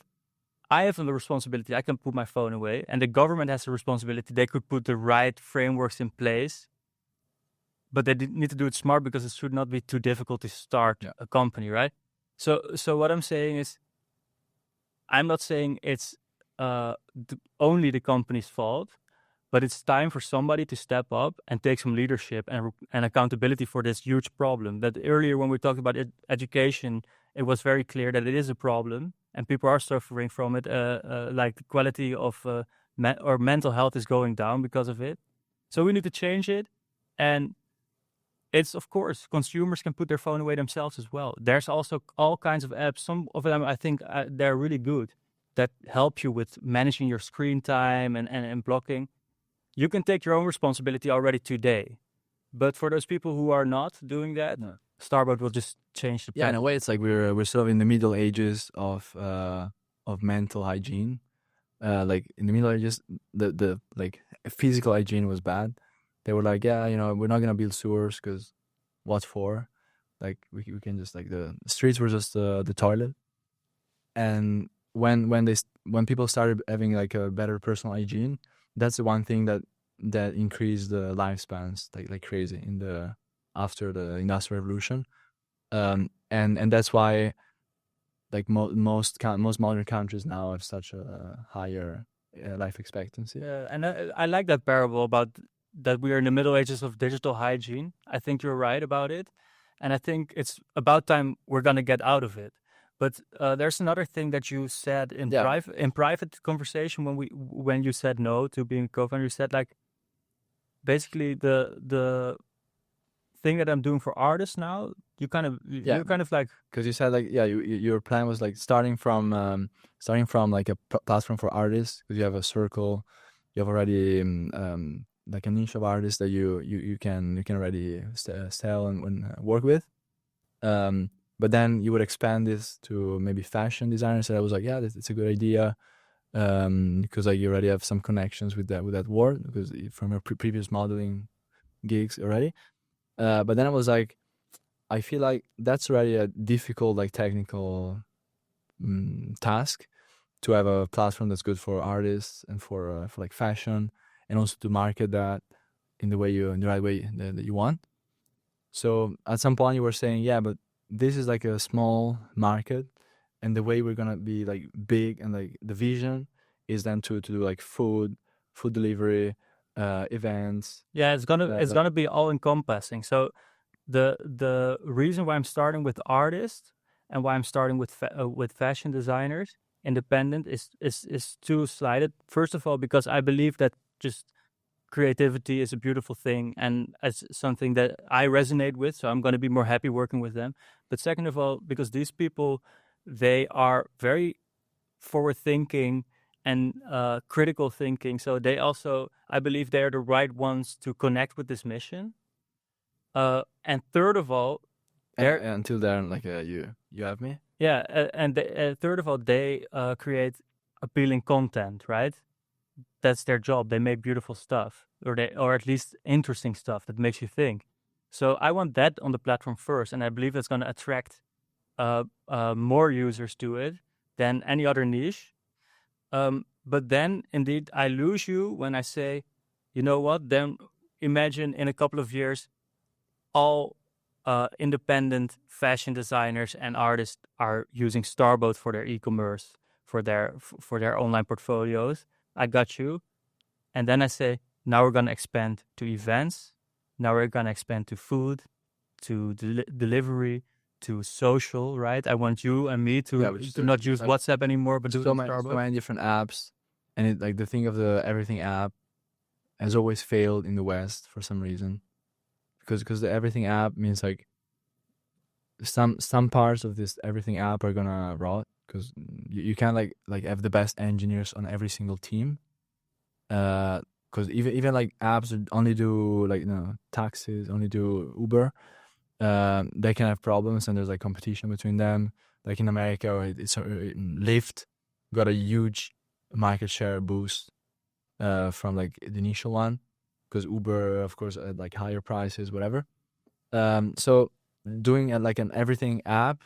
I have the responsibility. I can put my phone away, and the government has a responsibility. They could put the right frameworks in place, but they need to do it smart, because it should not be too difficult to start a company, right? So what I'm saying is, I'm not saying it's only the company's fault, but it's time for somebody to step up and take some leadership and accountability for this huge problem. That earlier, when we talked about education, it was very clear that it is a problem and people are suffering from it. Like the quality of or mental health is going down because of it. So we need to change it. And it's, of course, consumers can put their phone away themselves as well. There's also all kinds of apps. Some of them, I think, they're really good, that help you with managing your screen time and blocking. You can take your own responsibility already today. But for those people who are not doing that, Starbucks will just change the plan.
In a way, it's like we're sort of in the Middle Ages of mental hygiene. Like in the Middle Ages, the like physical hygiene was bad. They were like, we're not gonna build sewers because what for? Like we can just, like, the streets were just the toilet. And when people started having like a better personal hygiene, that's the one thing that increased the lifespans like crazy after the Industrial Revolution. And that's why, like, most modern countries now have such a higher life expectancy.
Yeah, and I like that parable about that we are in the Middle Ages of digital hygiene. I think you're right about it, and I think it's about time we're gonna get out of it. But there's another thing that you said in private conversation when you said no to being a co-founder. You said, like, basically the thing that I'm doing for artists now, you're kind of like,
because you said, like, your plan was like starting from like a platform for artists, because you have a circle, you have already like a niche of artists that you can already sell and work with. But then you would expand this to maybe fashion designers. And I was like, it's a good idea, because like you already have some connections with that world, because from your previous modeling gigs already. But then I was like, I feel like that's already a difficult, like, technical task, to have a platform that's good for artists and for like fashion, and also to market that in the right way that you want. So at some point you were saying, but this is like a small market, and the way we're gonna be like big, and like the vision is then to do like food delivery, events.
it's gonna be all encompassing. So the reason why I'm starting with artists and why I'm starting with fashion designers independent is two-sided. First of all, because I believe that just creativity is a beautiful thing, and it's something that I resonate with, so I'm going to be more happy working with them. But second of all, because these people, they are very forward-thinking and critical thinking, so they also, I believe, they are the right ones to connect with this mission. And third of all,
until then, like, you have me.
And third of all, they create appealing content, right? That's their job. They make beautiful stuff, or at least interesting stuff that makes you think. So I want that on the platform first, and I believe that's going to attract more users to it than any other niche. But then, indeed, I lose you when I say, you know what? Then imagine in a couple of years, all independent fashion designers and artists are using Starboat for their e-commerce, for their online portfolios. I got you. And then I say, now we're going to expand to events. Now we're going to expand to food, to delivery, to social, right? I want you and me to not use WhatsApp anymore, but do
so many different apps. And like the thing of the Everything app has always failed in the West for some reason. Because the Everything app means like some parts of this Everything app are gonna rot, because you can't like have the best engineers on every single team. Because even like apps that only do like taxis, only do Uber, they can have problems, and there's like competition between them. Like in America, Lyft got a huge market share boost from like the initial one. because Uber, of course, at like higher prices, whatever. So doing like an everything app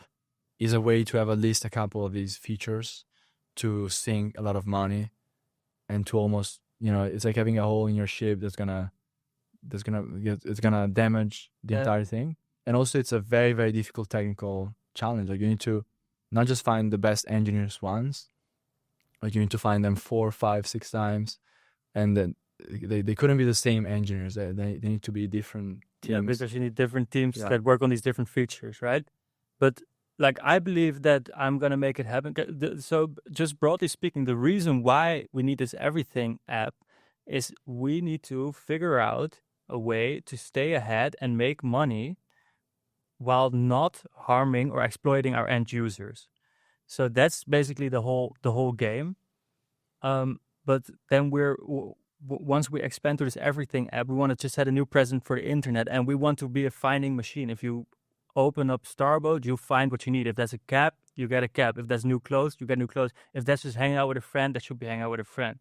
is a way to have at least a couple of these features to sink a lot of money and to almost, it's like having a hole in your ship it's gonna damage the entire thing. And also it's a very, very difficult technical challenge. Like you need to not just find the best engineers once, like you need to find them 4, 5, 6 times, and then they couldn't be the same engineers. They need to be different teams.
Yeah, because you need different teams that work on these different features, right? But like I believe that I'm gonna make it happen. So just broadly speaking, the reason why we need this everything app is we need to figure out a way to stay ahead and make money while not harming or exploiting our end users. So that's basically the whole game. But then once we expand to this everything app, we want to just set a new present for the internet, and we want to be a finding machine. If you open up Starboat, you find what you need. If there's a cab, you get a cab. If there's new clothes, you get new clothes. If that's just hanging out with a friend, that should be hanging out with a friend.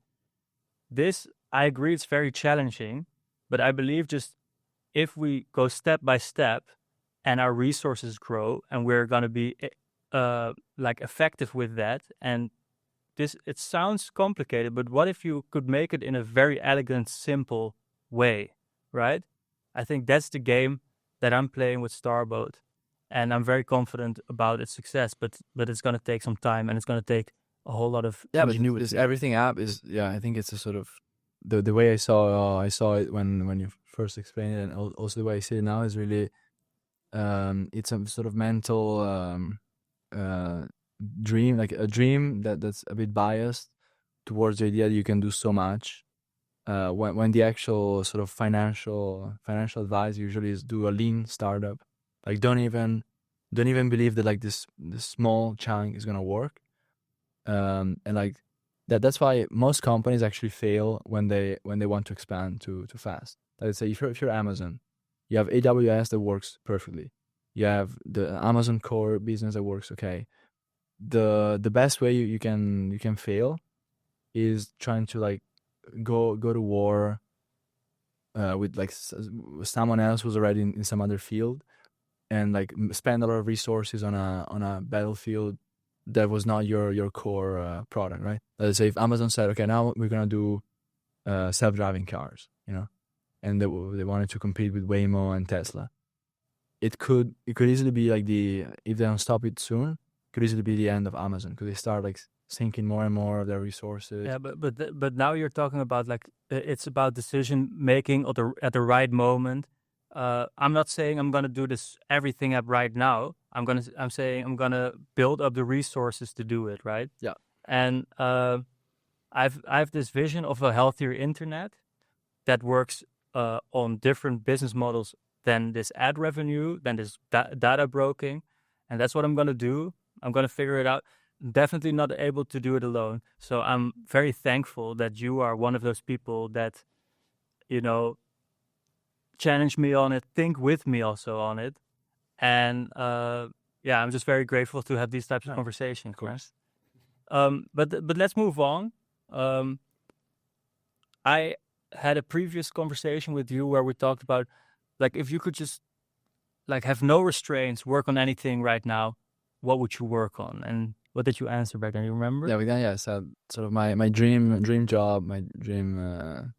This, I agree, it's very challenging, but I believe just if we go step by step and our resources grow and we're going to be like effective with that, and it sounds complicated, but what if you could make it in a very elegant, simple way, right? I think that's the game that I'm playing with Starboat, and I'm very confident about its success, but it's going to take some time, and it's going to take a whole lot of
but this everything app is, I think it's a sort of the way I saw it when you first explained it, and also the way I see it now is really it's a sort of mental dream, like a dream that's a bit biased towards the idea that you can do so much. When the actual sort of financial advice usually is do a lean startup, like don't even believe that like this small chunk is gonna work, and like that's why most companies actually fail when they want to expand too fast. Let's say if you're Amazon, you have AWS that works perfectly, you have the Amazon core business that works okay. The best way you can fail is trying to like go to war with like someone else who's already in some other field, and like spend a lot of resources on a battlefield that was not your core product, right? Let's say if Amazon said, okay, now we're gonna do self-driving cars, and they wanted to compete with Waymo and Tesla. It could easily be like if they don't stop it soon, could easily be the end of Amazon, because they start like sinking more and more of their resources.
Yeah, but now you're talking about like it's about decision making at the right moment. I'm not saying I'm gonna do this everything up right now. I'm saying I'm gonna build up the resources to do it, right?
Yeah.
And I've this vision of a healthier internet that works on different business models than this ad revenue, than this data broking, and that's what I'm gonna do. I'm gonna figure it out. Definitely not able to do it alone. So I'm very thankful that you are one of those people that, challenge me on it, think with me also on it. And I'm just very grateful to have these types of conversations.
Of course.
But let's move on. I had a previous conversation with you where we talked about, like, if you could just like have no restraints, work on anything right now, what would you work on? And what did you answer back then? You remember?
Yeah. So sort of my dream job, my dream,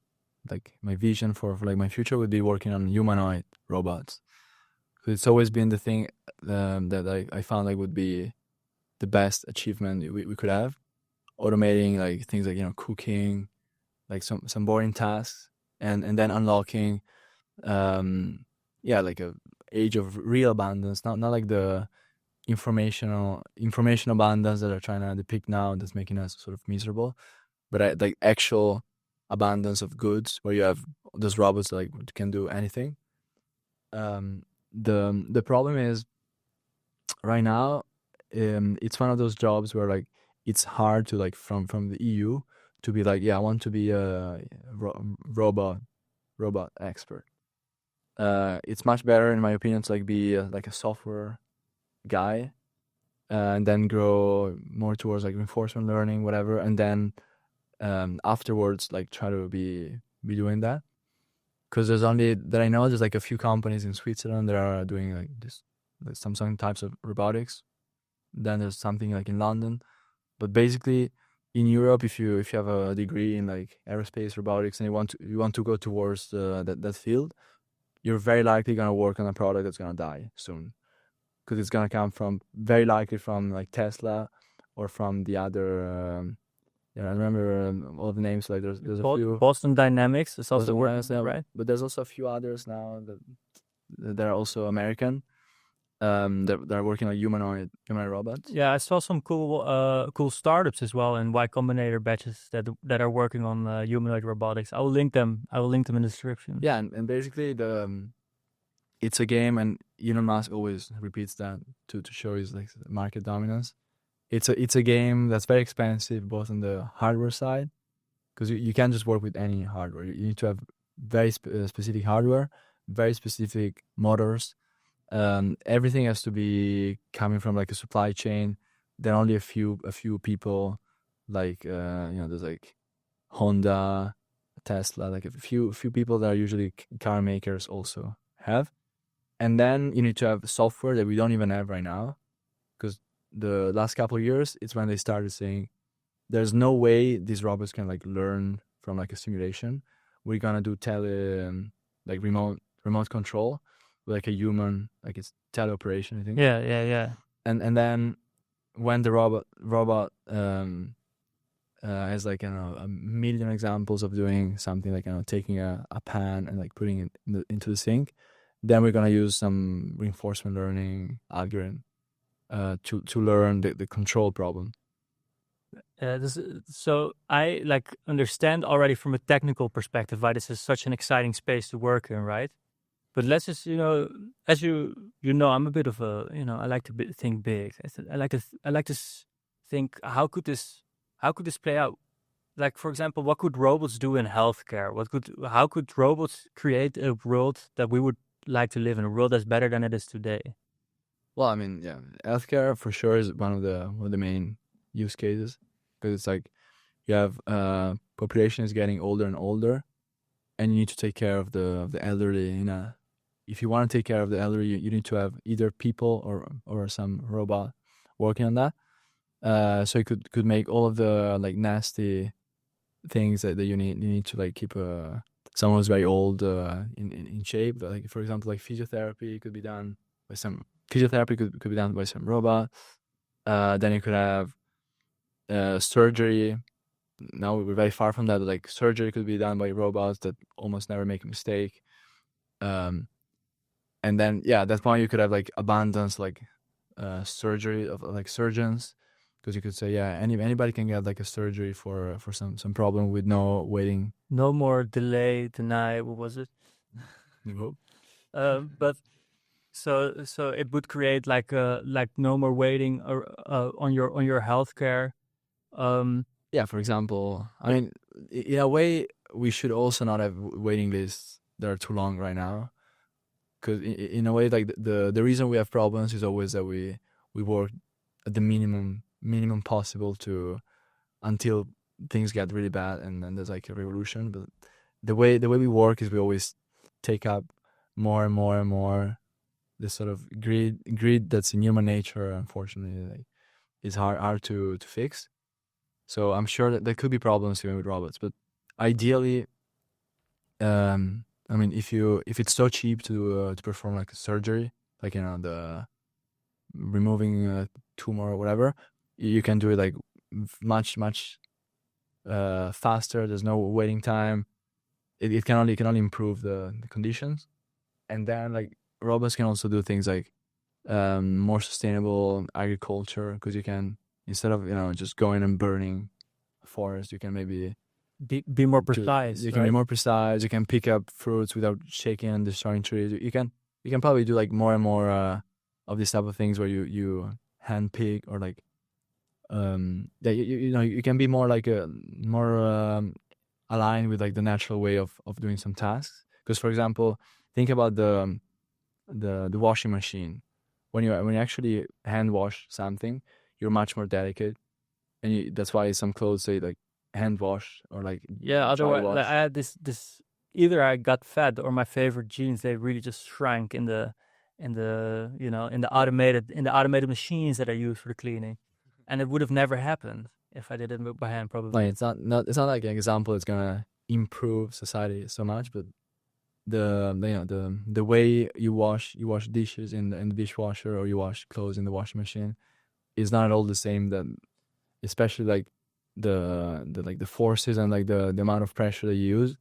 like my vision for like my future would be working on humanoid robots. So it's always been the thing that I found like would be the best achievement we could have. Automating like things like cooking, like some boring tasks, and then unlocking, like a age of real abundance, not like the information abundance that are trying to depict now, that's making us sort of miserable, but like actual abundance of goods where you have those robots that like can do anything. The problem is right now, it's one of those jobs where like it's hard to like from the EU to be like, I want to be a robot expert. It's much better in my opinion to like be like a software guy, and then grow more towards like reinforcement learning, whatever, and then afterwards like try to be doing that. because there's only that I know there's like a few companies in Switzerland that are doing like this, like some types of robotics. Then there's something like in London, but basically in Europe, if you have a degree in like aerospace robotics and you want to go towards that field, you're very likely gonna work on a product that's gonna die soon, because it's gonna come from very likely from like Tesla or from the other. Yeah, I remember all the names. Like there's a few.
Boston Dynamics is also
Boston
working,
Dynamics now,
right?
but there's also a few others now that are also American. That are working on humanoid robots.
Yeah, I saw some cool startups as well in Y Combinator batches that are working on humanoid robotics. I will link them. I will link them in the description.
Yeah, and basically it's a game, and Elon Musk always repeats that to show his like market dominance. It's a game that's very expensive, both on the hardware side, because you can't just work with any hardware. You need to have very specific hardware, very specific motors. Everything has to be coming from like a supply chain. Then only a few people, like there's like Honda, Tesla, like a few people that are usually car makers also have. And then you need to have software that we don't even have right now, because the last couple of years it's when they started saying there's no way these robots can like learn from like a simulation. We're gonna do like remote control with like a human, like it's teleoperation, I think.
Yeah.
And then when the robot has like a million examples of doing something, like taking a pan and like putting it into the sink, then we're gonna use some reinforcement learning algorithm to learn the control problem.
So I like understand already from a technical perspective why this is such an exciting space to work in, right? But let's just, as I'm a bit of a, I like to think big. I like to think, how could this play out? Like, for example, what could robots do in healthcare? How could robots create a world that we would like to live in, a world that's better than it is today?
Well, I mean, yeah, healthcare for sure is one of the main use cases, because it's like you have population is getting older and older, and you need to take care of the elderly. If you want to take care of the elderly, you need to have either people or some robot working on that. So you could make all of the like nasty things that you need. You need to like keep someone who's very old in shape. Like for example, like physiotherapy could be done by some robot. Then you could have surgery. Now we're very far from that. But like surgery could be done by robots that almost never make a mistake. And then at that point you could have like abundance, like surgery of like surgeons, because you could say anybody can get like a surgery for some problem with no waiting.
No more delay, deny. What was it?
Nope.
But so it would create like no more waiting on your healthcare.
For example, I mean, in a way, we should also not have waiting lists that are too long right now, because in a way, like the reason we have problems is always that we work at the minimum possible until things get really bad, and then there's like a revolution. But the way we work is we always take up more and more and more. This sort of greed that's in human nature, unfortunately, like, is hard to fix. So I'm sure that there could be problems even with robots, but ideally, I mean, if it's so cheap to perform like a surgery, like the removing a tumor or whatever, you can do it like much faster. There's no waiting time. It can only improve the conditions, and then like robots can also do things like more sustainable agriculture, because you can, instead of just going and burning a forest, you can maybe
be more precise.
You can be more precise. You can pick up fruits without shaking and destroying trees. You can probably do like more and more of these type of things where you hand pick, or like you can be more like aligned with like the natural way of doing some tasks. Because for example, think about the washing machine. When you actually hand wash something, you're much more delicate, and that's why some clothes say like hand wash or like
otherwise
wash.
like, I had this either I got fat or my favorite genes, they really just shrank in the automated machines that I use for the cleaning, and it would have never happened if I did it by hand, probably.
Like it's not like an example that's gonna improve society so much, but the way you wash dishes in the dishwasher, or you wash clothes in the washing machine, is not at all the same. That especially like the forces and like the amount of pressure that you use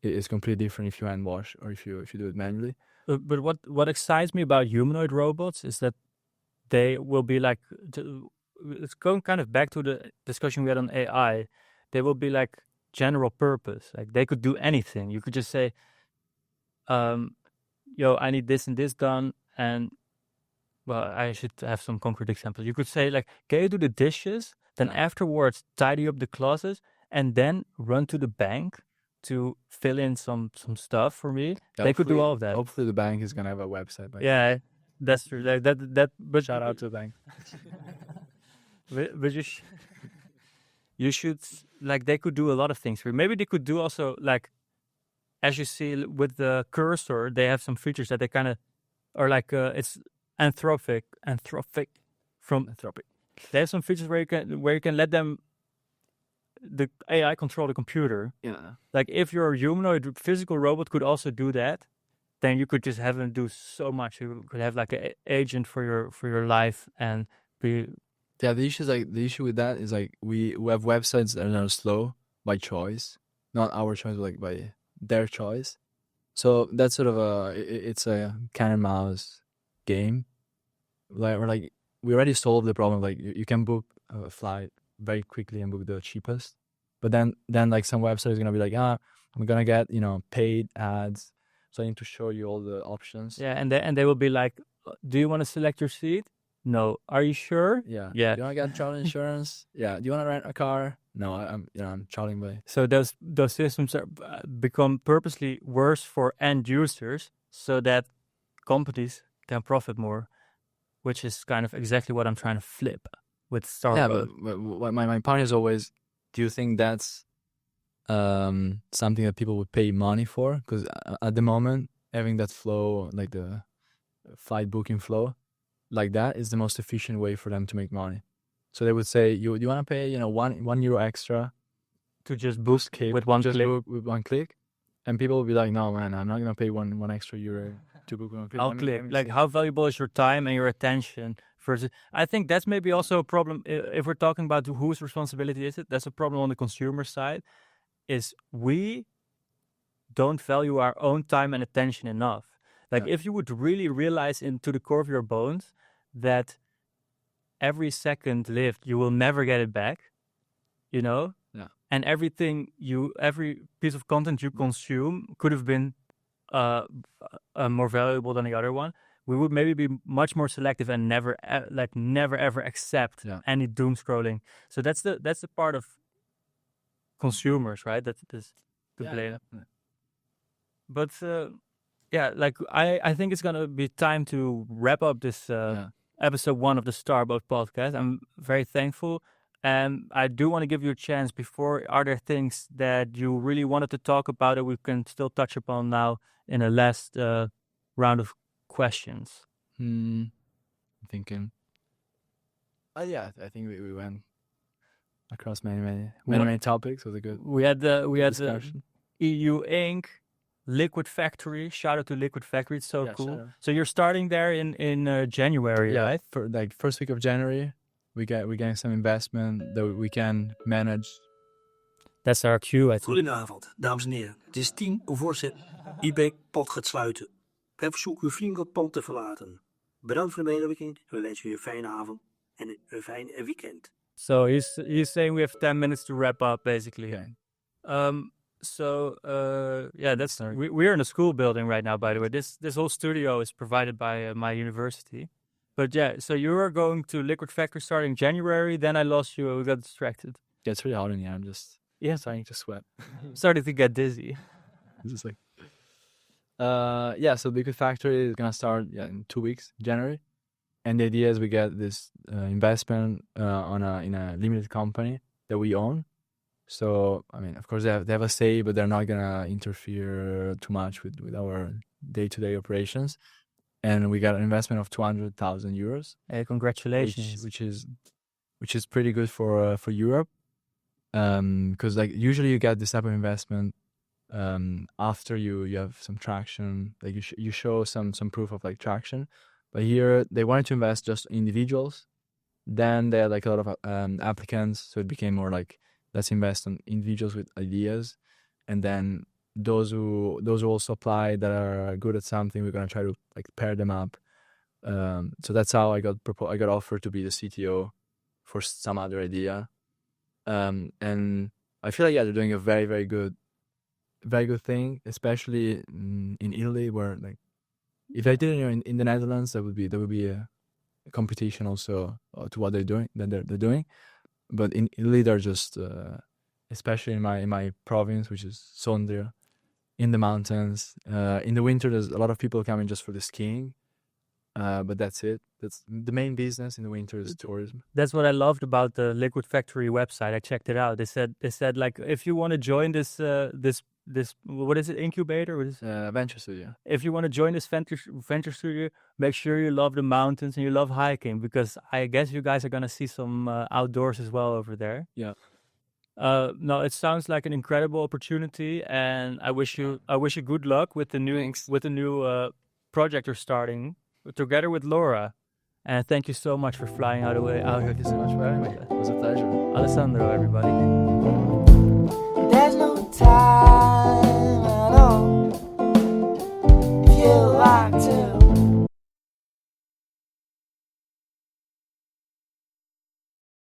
is completely different if you hand wash or if you do it manually.
But what excites me about humanoid robots is that they will be like, it's going kind of back to the discussion we had on AI. They will be like general purpose. Like they could do anything. You could just say, yo, I need this and this done. And well, I should have some concrete examples. You could say like, can you do the dishes? Then afterwards, tidy up the closet and then run to the bank to fill in some stuff for me.
Yeah,
they could do all of that.
Hopefully the bank is gonna have a website.
Yeah, that's true. Like that. But
shout out to the bank.
but you should, like, they could do a lot of things for you. Maybe they could do also, like, as you see with the cursor, they have some features that they kind of are like it's anthropic from anthropic. They have some features where you can let them, the AI, control the computer.
Yeah.
Like if your humanoid physical robot could also do that, then you could just have them do so much. You could have like an agent for your life and be.
Yeah, the issue with that is like we have websites that are slow by choice, not our choice, but like by their choice. So that's sort of it's a cat and mouse game. Like we already solved the problem. Like you can book a flight very quickly and book the cheapest, but then like some website is gonna be like, I'm gonna get paid ads, so I need to show you all the options.
Yeah, and they will be like, do you want to select your seat? No. Are you sure?
Yeah.
Yeah.
Do you want to get travel insurance? Yeah. Do you want to rent a car? No, I'm traveling by.
So those systems are become purposely worse for end users, so that companies can profit more, which is kind of exactly what I'm trying to flip with Starbucks.
Yeah, but my point is always, do you think that's something that people would pay money for? Because at the moment, having that flow, like the flight booking flow, like that is the most efficient way for them to make money. So they would say, you want to pay €1 extra
to just book with one click.
Book with one click, and people will be like, no man, I'm not gonna pay one extra euro to book with one click.
I'll click. Like, how valuable is your time and your attention? Versus, I think that's maybe also a problem if we're talking about whose responsibility is it. That's a problem on the consumer side. Is we don't value our own time and attention enough. Like if you would really realize into the core of your bones that every second lived, you will never get it back, Yeah. And every piece of content you consume could have been more valuable than the other one. We would maybe be much more selective and never ever accept any doom scrolling. So that's the part of consumers, right? That is to blame. But like I think it's gonna be time to wrap up this episode 1 of the Starbucks podcast. I'm very thankful, and I do want to give you a chance before. Are there things that you really wanted to talk about that we can still touch upon now in a last round of questions?
I'm thinking. I think we went across many topics. It was a good.
We had
discussion.
EU Inc. Liquid Factory. Shout out to Liquid Factory. It's so cool. So you're starting there in January, right?
For like first week of January, we getting some investment that we can manage.
That's our cue, I think.
Goedenavond, dames en heren. Het is 10:10. IBEC pand gaat sluiten. Wij verzoeken u vriendelijk het pand te verlaten. Bedankt voor de medewerking. We wensen u een fijne avond en een fijn weekend.
So he's saying we have 10 minutes to wrap up, basically.
Okay.
That's we're in a school building right now, by the way. This whole studio is provided by my university. But so you are going to Liquid Factory starting January. Then I lost you. We got distracted.
Yeah, it's really hot in here. I'm just starting to sweat.
Starting to get dizzy.
It's just like so Liquid Factory is gonna start in 2 weeks, January. And the idea is we get this investment in a limited company that we own. So I mean, of course, they have a say, but they're not gonna interfere too much with our day-to-day operations. And we got an investment of 200,000 euros,
Hey, congratulations.
which is pretty good for Europe. Because like usually you get this type of investment after you have some traction, like you show some proof of like traction. But here they wanted to invest just individuals. Then they had like a lot of applicants, so it became more like, let's invest on individuals with ideas, and then those who also apply that are good at something, we're gonna try to like pair them up. So that's how I got offered to be the CTO for some other idea. And I feel like they're doing a very, very good thing, especially in Italy, where like if I did it in the Netherlands, that would be a competition also to what they're doing. But in Italy, they're just especially in my province, which is Sondria, in the mountains. In the winter, there's a lot of people coming just for the skiing. But that's it. That's the main business in the winter is tourism.
That's what I loved about the Liquid Factory website. I checked it out. They said like, if you want to join this what is it, incubator? What is
Venture studio.
If you want to join this venture studio, make sure you love the mountains and you love hiking, because I guess you guys are gonna see some outdoors as well over there.
Yeah.
No, it sounds like an incredible opportunity, and I wish you good luck with the new project you're starting together with Laura. And thank you so much for flying out here.
Thank you so much for having me. It was a pleasure.
Alessandro, everybody.
There's no time.